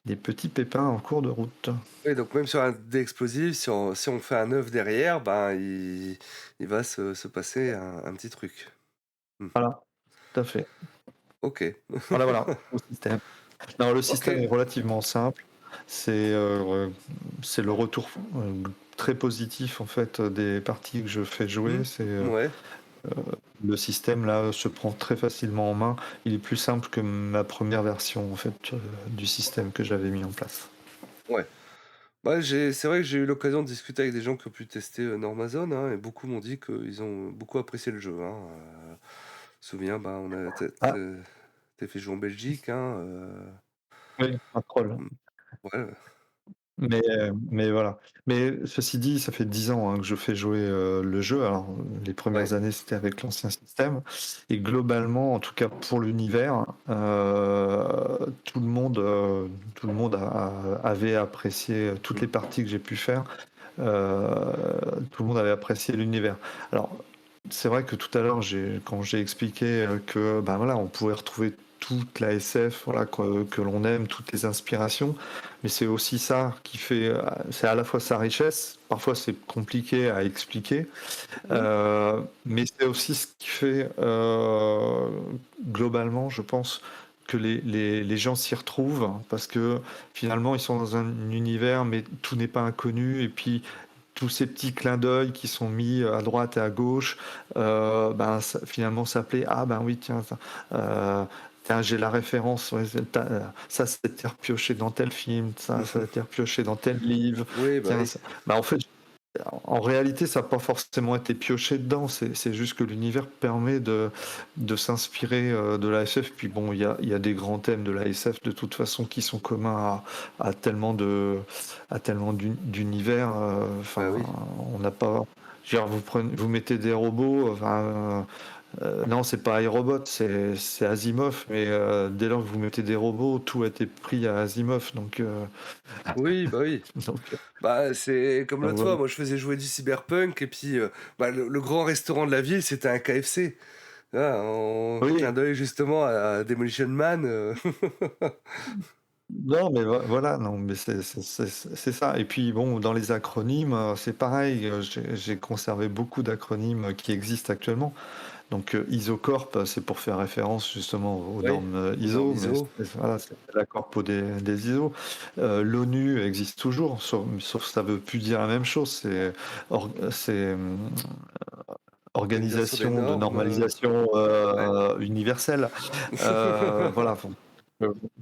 des petits pépins en cours de route. Oui, donc même sur un dé explosif, si on fait un 9 derrière, il va se passer un petit truc. Voilà, tout à fait. Ok. Voilà, au système. Non, le Ok. système est relativement simple. C'est le retour très positif en fait des parties que je fais jouer. Ouais. Le système là se prend très facilement en main. Il est plus simple que ma première version en fait du système que j'avais mis en place. Ouais. C'est vrai que j'ai eu l'occasion de discuter avec des gens qui ont pu tester Normazone, hein, et beaucoup m'ont dit qu'ils ont beaucoup apprécié le jeu, hein. Souviens, Ah t'es fait jouer en Belgique, hein. oui, un troll. Mm, ouais. Mais voilà. Mais ceci dit, ça fait 10 ans, hein, que je fais jouer, le jeu. Alors, les premières Ouais. années, c'était avec l'ancien système et globalement, en tout cas pour l'univers, tout le monde avait apprécié, toutes les parties que j'ai pu faire, tout le monde avait apprécié l'univers. Alors, c'est vrai que tout à l'heure, quand j'ai expliqué, que, ben, voilà, on pouvait retrouver toute la SF, voilà, que l'on aime, toutes les inspirations, mais c'est aussi ça qui fait, c'est à la fois sa richesse, parfois c'est compliqué à expliquer, Mmh. mais c'est aussi ce qui fait, globalement, je pense, que les gens s'y retrouvent, parce que finalement ils sont dans un univers, mais tout n'est pas inconnu, et puis tous ces petits clins d'œil qui sont mis à droite et à gauche, ben, finalement ça plaît. Ah ben oui, tiens, ça, tiens, j'ai la référence, ouais, ça c'était repioché dans tel film, ça a été repioché dans tel livre. Oui, bah, Tiens, oui. ça... Ben, en fait, en réalité, ça n'a pas forcément été pioché dedans, c'est juste que l'univers permet de s'inspirer, de la SF. Puis bon, il y a des grands thèmes de la SF de toute façon qui sont communs à tellement d'univers. Bah, Enfin, oui. on n'a pas. Je veux dire, vous mettez des robots. Enfin, non, c'est pas iRobot, c'est Asimov. Mais dès lors que vous mettez des robots, tout a été pris à Asimov. Oui, bah, oui. Donc, Bah, c'est comme donc l'autre voilà. fois, moi je faisais jouer du Cyberpunk et puis, bah, le grand restaurant de la ville, c'était un KFC. Ah, en clin Oui. d'œil justement à Demolition Man, Non, mais voilà, non, mais c'est ça. Et puis bon, dans les acronymes, c'est pareil. J'ai conservé beaucoup d'acronymes qui existent actuellement. Donc ISOCORP, c'est pour faire référence justement aux oui, normes aux normes ISO, mais ISO. voilà, c'est la corpo des ISO. L'ONU existe toujours, sauf que ça veut plus dire la même chose. C'est Organisation des organisation de normes, normalisation ouais. universelle. Voilà,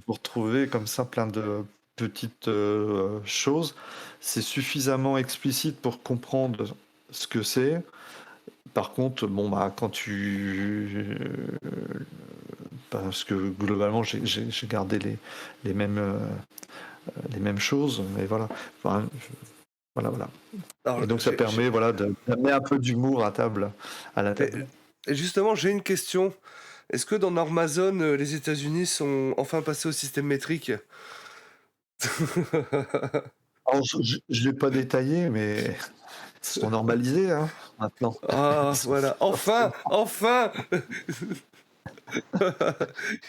vous retrouvez comme ça plein de petites choses. C'est suffisamment explicite pour comprendre ce que c'est. Par contre, bon, bah, parce que globalement, j'ai gardé les mêmes choses, mais voilà. Enfin, voilà, voilà. Alors Et donc, ça permet, voilà, d'amener un peu d'humour à la mais table. et justement, j'ai une question. Est-ce que dans Normazone, les États-Unis sont enfin passés au système métrique? Alors, je l'ai pas détaillé, mais ils sont normalisés, hein, maintenant. Ils Ah, sont voilà, enfin! forcément Enfin!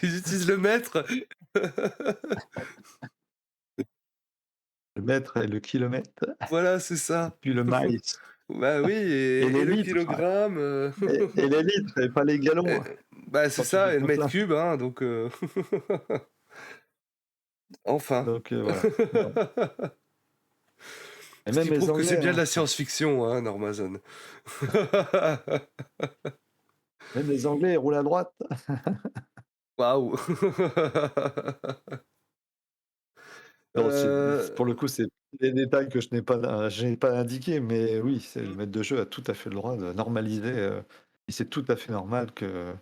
Ils utilisent le mètre. le mètre et le kilomètre, Voilà, c'est ça. puis le miles Bah oui et les et le litres, kilogramme, et les litres et pas les et gallons, bah, c'est quand tu fais ça et le ton mètre plein. cube, hein, donc enfin. Donc voilà. Bon. Et Ce même qui les prouve que c'est Anglais, bien de hein, la science-fiction, hein, Normazone. même les Anglais, ils roulent à droite. Waouh! Non, Heu, pour le coup, c'est des détails que je n'ai pas indiqués, mais oui, c'est le maître de jeu a tout à fait le droit de normaliser, et c'est tout à fait normal que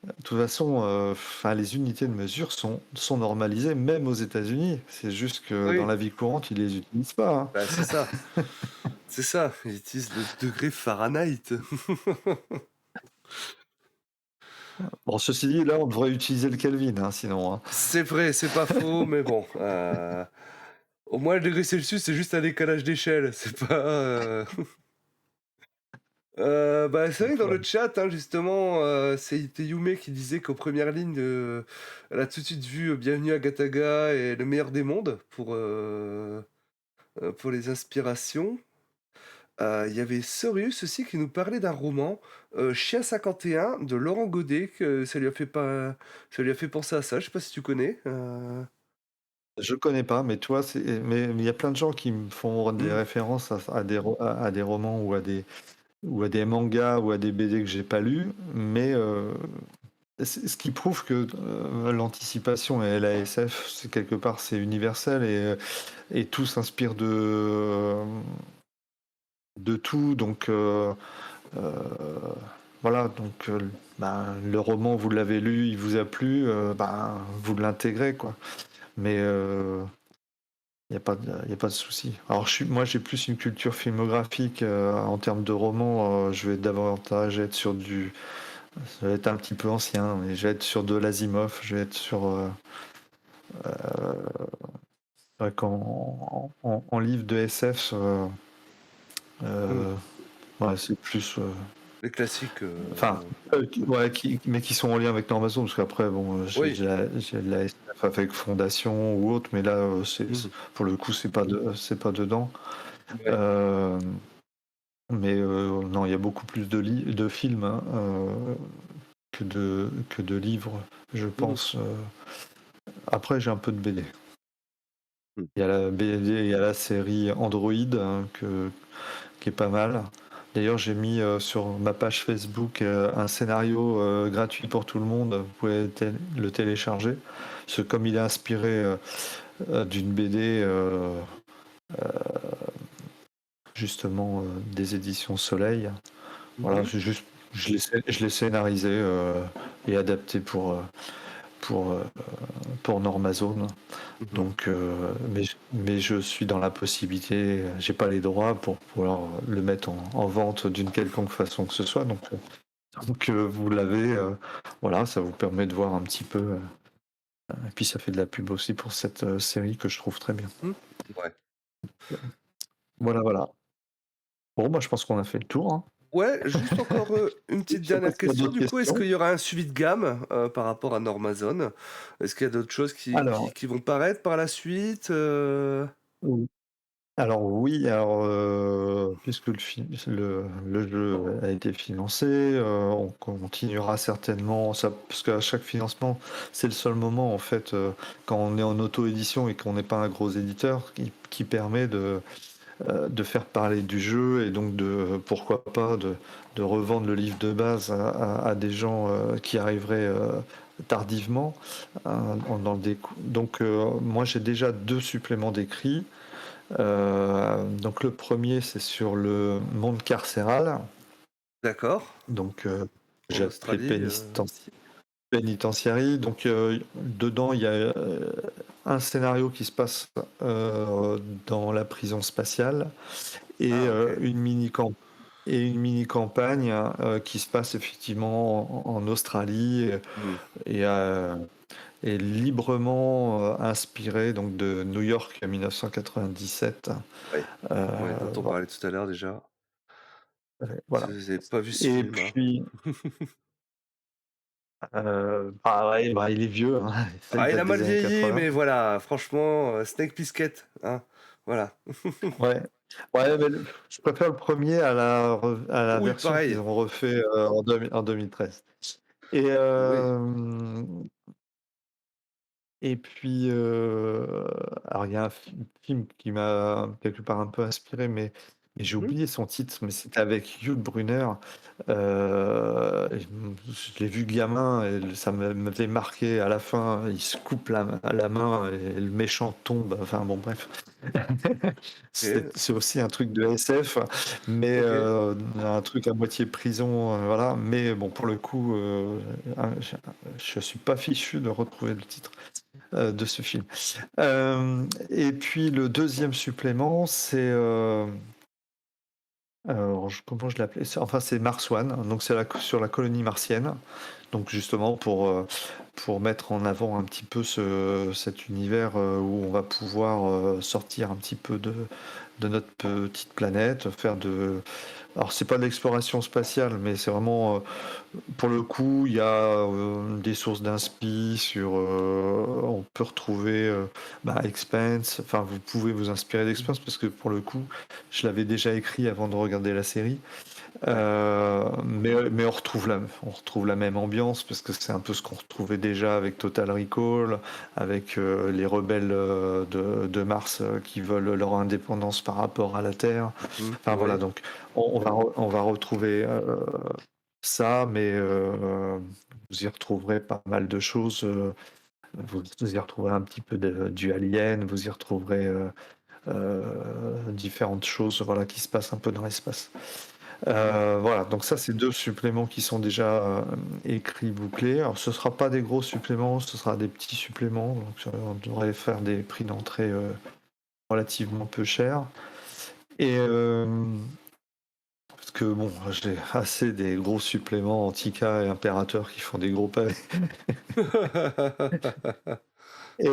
de toute façon, enfin, les unités de mesure sont normalisées même aux États-Unis. C'est juste que dans oui, la vie courante, ils les utilisent pas, bah, c'est ça, hein. c'est ça. Ils utilisent le degré Fahrenheit. Bon, ceci dit, là, on devrait utiliser le Kelvin, hein, sinon, hein. C'est vrai, c'est pas faux, mais bon, au moins le degré Celsius, c'est juste un décalage d'échelle, c'est pas, bah, c'est vrai que Donc dans voilà. le chat, hein, justement, c'était Yume qui disait qu'aux premières lignes, elle a tout de suite vu, Bienvenue à Gataga et Le Meilleur des Mondes pour les inspirations. Il y avait Sorius aussi qui nous parlait d'un roman, Chien 51 de Laurent Godet, que ça lui a fait penser à ça, je sais pas si tu connais? Je connais pas, mais toi, mais il y a plein de gens qui me font des Mmh. références à des romans ou à des mangas ou à des BD que j'ai pas lus, mais ce qui prouve que l'anticipation et la SF, c'est quelque part, c'est universel et tout s'inspire de tout. Donc euh, voilà, donc ben, le roman, vous l'avez lu, il vous a plu, ben, vous l'intégrez, quoi. Mais y a pas de souci. Alors moi j'ai plus une culture filmographique en termes de romans, je vais davantage être sur du, ça va être un petit peu ancien, mais je vais être sur de l'Asimov, je vais être sur ouais, en livre de SF, Hmm. euh, ouais, c'est plus Les classiques. enfin ouais, mais qui sont en lien avec Amazon, parce qu'après bon, Oui. j'ai de la SF avec Fondation ou autre, mais là Mhm. pour le coup c'est pas dedans. Ouais. Euh, mais non, il y a beaucoup plus de films hein, que de livres, je Mhm. pense. Après, j'ai un peu de BD. Mhm. Il y a la BD, il y a la série Android hein, qui est pas mal. D'ailleurs, j'ai mis sur ma page Facebook un scénario gratuit pour tout le monde. Vous pouvez le télécharger. Parce que comme il est inspiré d'une BD, justement des éditions Soleil, voilà, Mhm. c'est juste, je l'ai scénarisé et adapté pour Normazone. Mhm. Donc, mais je suis dans la possibilité, j'ai pas les droits pour pouvoir le mettre en vente d'une quelconque façon que ce soit. Donc vous l'avez, voilà, ça vous permet de voir un petit peu. Et puis ça fait de la pub aussi pour cette série que je trouve très bien. Mhm. Ouais. Voilà, voilà. Bon, bah, je pense qu'on a fait le tour, hein. Ouais, juste encore une Je petite sais pas dernière s'il y a question. d'autres Du coup, est-ce questions. qu'il y aura un suivi de gamme par rapport à Normazone? Est-ce qu'il y a d'autres choses Alors, qui vont paraître par la suite? oui. Alors oui, alors puisque le jeu a été financé, on continuera certainement ça, parce qu'à chaque financement, c'est le seul moment en fait quand on est en auto-édition et qu'on n'est pas un gros éditeur qui permet de faire parler du jeu et donc de pourquoi pas de revendre le livre de base à des gens qui arriveraient tardivement dans le donc moi j'ai déjà 2 suppléments d'écrits. Donc le premier, c'est sur le monde carcéral, D'accord. donc En j'ai appelé Australie. Penitentiary. Donc dedans, il y a un scénario qui se passe dans la prison spatiale et Ah, ok. une mini campagne qui se passe effectivement en Australie Mhm. et, euh, et librement inspiré donc de New York 1997. Ouais. Euh, Ouais, dont on voilà. parlait tout à l'heure déjà. Voilà. Vous avez pas vu ce Et film, hein. puis, bah, ouais, bah, il est vieux, hein, ça il Ah, il a date mal des années vieilli, 80. mais voilà, franchement, Snake Plissken, hein, voilà. Ouais, ouais, mais je préfère le premier à la Oui, version qu'ils pareil. ont refait en 2013. Et, Oui. et puis, alors il y a un film qui m'a quelque part un peu inspiré, mais j'ai Mmh. oublié son titre, mais c'était avec Yul Brynner. Et je l'ai vu gamin et ça m'avait marqué à la fin. Il se coupe la main et le méchant tombe. Enfin bon, bref. OK, C'est aussi un truc de SF, mais OK. un truc à moitié prison, voilà. Mais bon, pour le coup, je suis pas fichu de retrouver le titre de ce film. Et puis le deuxième supplément, c'est alors, comment je l'appelais? Enfin, c'est Mars One, hein, donc c'est sur la colonie martienne. Donc justement pour mettre en avant un petit peu cet univers où on va pouvoir sortir un petit peu de notre petite planète, faire de... Alors c'est pas de l'exploration spatiale, mais c'est vraiment pour le coup, il y a des sources d'inspi sur. On peut retrouver bah, Expanse. Enfin, vous pouvez vous inspirer Mmh. d'Expanse parce que pour le coup, je l'avais déjà écrit avant de regarder la série. Ouais. Mais on retrouve la même ambiance parce que c'est un peu ce qu'on retrouvait déjà avec Total Recall, avec les rebelles de Mars qui veulent leur indépendance par rapport à la Terre. Mmh. Enfin voilà, Oui. donc on va retrouver ça, mais vous y retrouverez pas mal de choses. Vous y retrouverez un petit peu du Alien, vous y retrouverez différentes choses voilà, qui se passent un peu dans l'espace. Mmh. Voilà, donc ça, c'est 2 suppléments qui sont déjà écrits, bouclés. Alors, ce ne sera pas des gros suppléments, ce sera des petits suppléments. Donc, on devrait faire des prix d'entrée relativement peu cher. Et parce que bon, j'ai assez des gros suppléments Antica et Impérateur qui font des gros pavés. Et,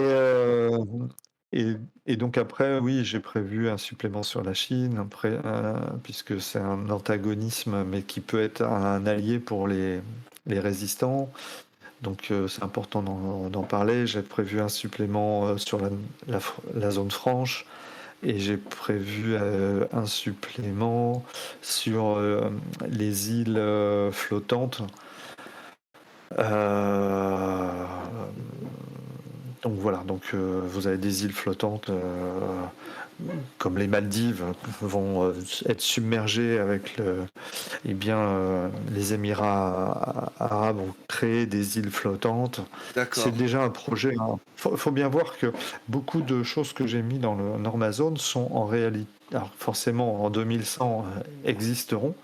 et, et donc après, oui, j'ai prévu un supplément sur la Chine, après, puisque c'est un antagonisme, mais qui peut être un allié pour les résistants. Donc c'est important d'en parler. J'ai prévu un supplément sur la zone franche et j'ai prévu un supplément sur les îles flottantes. Euh, donc voilà, donc vous avez des îles flottantes comme les Maldives vont être submergées avec eh bien, les Émirats arabes ont créé des îles flottantes. C'est D'accord. déjà un projet. Hein. Faut bien voir que beaucoup de choses que j'ai mis dans le Normazone sont en réalité, alors forcément en 2100 existeront,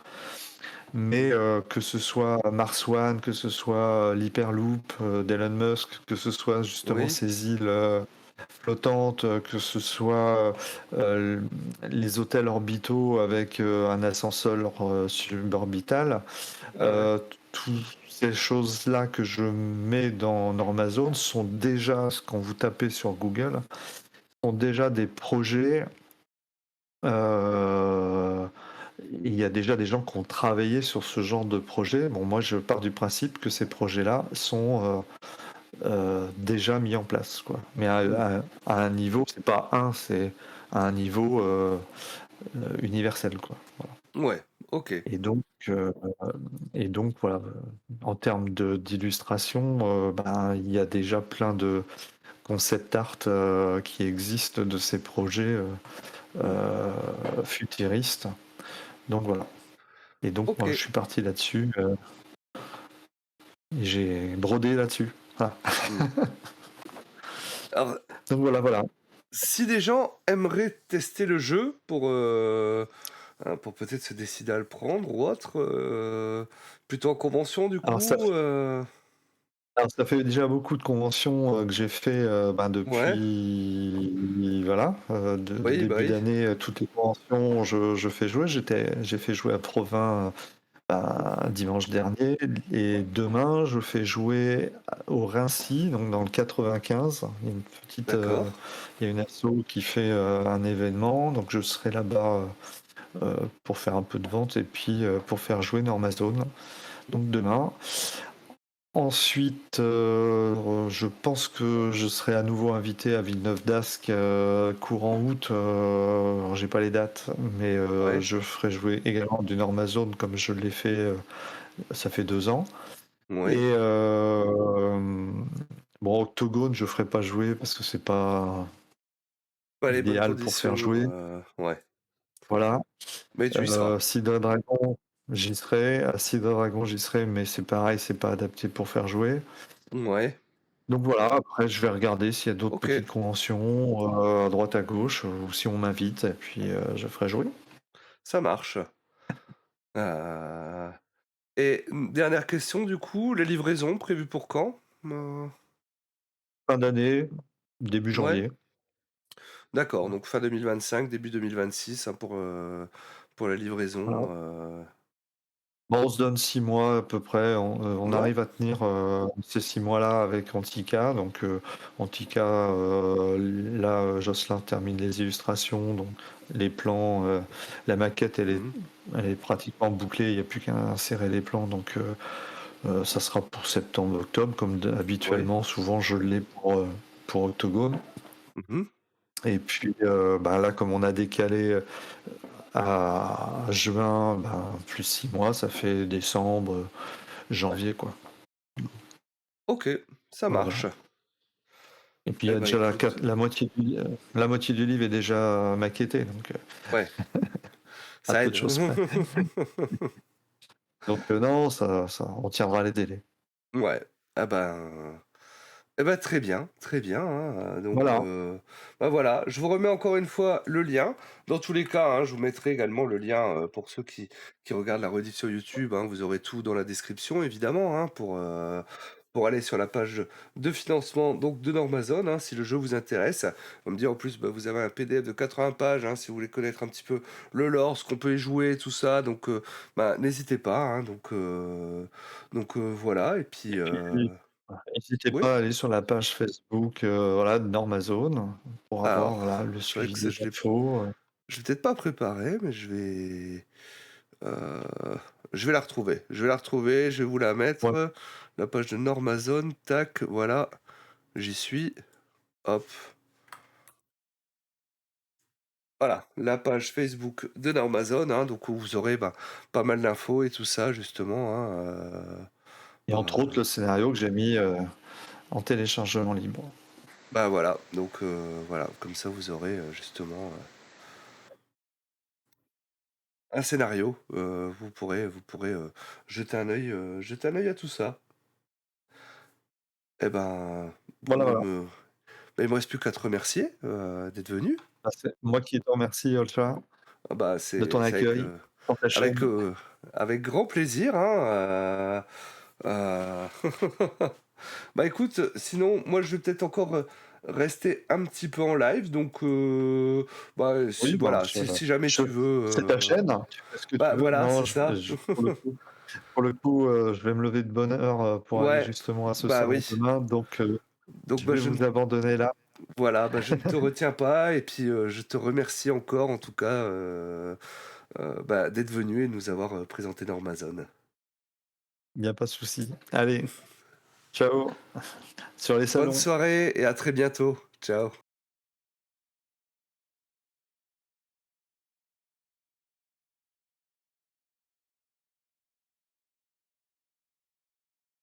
mais que ce soit Mars One, que ce soit l'Hyperloop d'Elon Musk, que ce soit justement Oui. ces îles flottantes, que ce soit euh, les hôtels orbitaux avec un ascenseur suborbital, Ah ouais. toutes ces choses-là que je mets dans Normazone sont déjà, quand vous tapez sur Google, sont déjà des projets. euh, il y a déjà des gens qui ont travaillé sur ce genre de projet. Bon, moi, je pars du principe que ces projets-là sont déjà mis en place, quoi. Mais à un niveau, c'est pas un, c'est à un niveau universel, quoi. Voilà. Ouais. Ok. Et donc, euh, et donc voilà, en termes d'illustration, ben, il y a déjà plein de concept art qui existent de ces projets euh, futuristes. Donc voilà. Et donc Ok. moi, je suis parti là-dessus et j'ai brodé là-dessus. Voilà. Hmm. Alors, Donc voilà, voilà. si des gens aimeraient tester le jeu pour peut-être se décider à le prendre ou autre, plutôt en convention du Alors ça, coup, alors ça fait déjà beaucoup de conventions que j'ai fait ben, ouais, depuis voilà de oui, bah début oui, d'année. Toutes les conventions, je fais jouer. J'ai fait jouer à Provins dimanche dernier et demain je fais jouer au Rincy, donc dans le 95. Il y a une petite, d'accord. il y a une asso qui fait un événement, donc je serai là-bas pour faire un peu de vente et puis pour faire jouer Normazone. Donc demain. Ensuite, je pense que je serai à nouveau invité à Villeneuve d'Ascq courant août. Alors j'ai pas les dates, mais Ouais, je ferai jouer également du Normazone comme je l'ai fait. Ça fait 2 ans. oui. Et bon, Octogone, je ferai pas jouer parce que c'est pas Pas les bonnes idéal pour faire conditions, jouer. ouais, Voilà. mais tu y seras. Cidre Dragon, j'y serai. À Cidre Dragon, j'y serai, mais c'est pareil, c'est pas adapté pour faire jouer. Ouais, Donc voilà, après je vais regarder s'il y a d'autres OK, petites conventions à droite à gauche ou si on m'invite et puis je ferai jouer. ça marche. Heu et une dernière question du coup, les livraisons prévues pour quand? Fin d'année, début Ouais, janvier. d'accord, donc fin 2025, début 2026, hein, pour la livraison, Voilà. Bon, on se donne 6 mois à peu près. On ouais, arrive à tenir ces 6 mois-là avec Antica. Donc Antica, là, Jocelyn termine les illustrations, donc les plans, la maquette, mmh, elle est pratiquement bouclée. Il n'y a plus qu'à insérer les plans. Donc ça sera pour septembre-octobre, comme oui, habituellement. Souvent, je l'ai pour Octogone. mmh. Et puis bah, là, comme on a décalé à juin, bah, plus 6 mois, ça fait décembre, janvier, quoi. OK, ça Voilà, voilà. marche. Et puis il y Eh a ben, déjà écoute, la moitié du livre est déjà maquettée, donc ouais, à ça peu de aide. choses près. Donc non, on tiendra les délais. Ouais, ah ben, eh ben, très bien, hein, donc Voilà. bah, voilà, je vous remets encore une fois le lien. Dans tous les cas, hein, je vous mettrai également le lien, pour ceux qui regardent la rediff sur YouTube, hein, vous aurez tout dans la description évidemment, hein, pour aller sur la page de financement donc de Normazone, hein, si le jeu vous intéresse. On me dit en plus, bah, vous avez un PDF de 80 pages, hein, si vous voulez connaître un petit peu le lore, ce qu'on peut y jouer, tout ça. Donc, bah, n'hésitez pas, hein, voilà. Et puis, Et puis, n'hésitez oui. pas à aller sur la page Facebook, voilà, de Normazone pour avoir, Alors, voilà, le c'est vrai suivi que ça, des infos. je l'ai peut-être pas préparé, mais euh, je vais la retrouver. Je vais la retrouver, je vais vous la Ouais, mettre. La page de Normazone, tac, voilà, j'y suis. Hop. Voilà, la page Facebook de Normazone, hein, donc où vous aurez bah, pas mal d'infos et tout ça, justement, hein, et entre autres, le scénario que j'ai mis, en téléchargement libre. bah voilà, donc voilà, comme ça vous aurez justement un scénario. Vous pourrez jeter un œil à tout ça. Eh ben, Voilà, il voilà. me, bah, il me reste plus qu'à te remercier d'être venu. Bah, c'est moi qui te remercie, Olcha, Ah bah, de ton c'est avec, accueil sur ta avec, chaîne. avec grand plaisir, hein. Bah écoute, sinon, moi je vais peut-être encore rester un petit peu en live, donc bah Oui, bon, voilà, si jamais je tu veux, c'est ta chaîne, hein, tu fais ce que tu bah veux. voilà, Non, c'est ça. pour le coup, je vais me lever de bonne heure, pour aller Ouais, justement à ce bah salon oui. demain, donc Donc je bah vais vous abandonner là. voilà, bah je ne te retiens pas, et puis je te remercie encore en tout cas bah, d'être venu et de nous avoir présenté Normazone. Il y a pas de souci. Allez, ciao, sur les Bonne salons. soirée et à très bientôt. Ciao.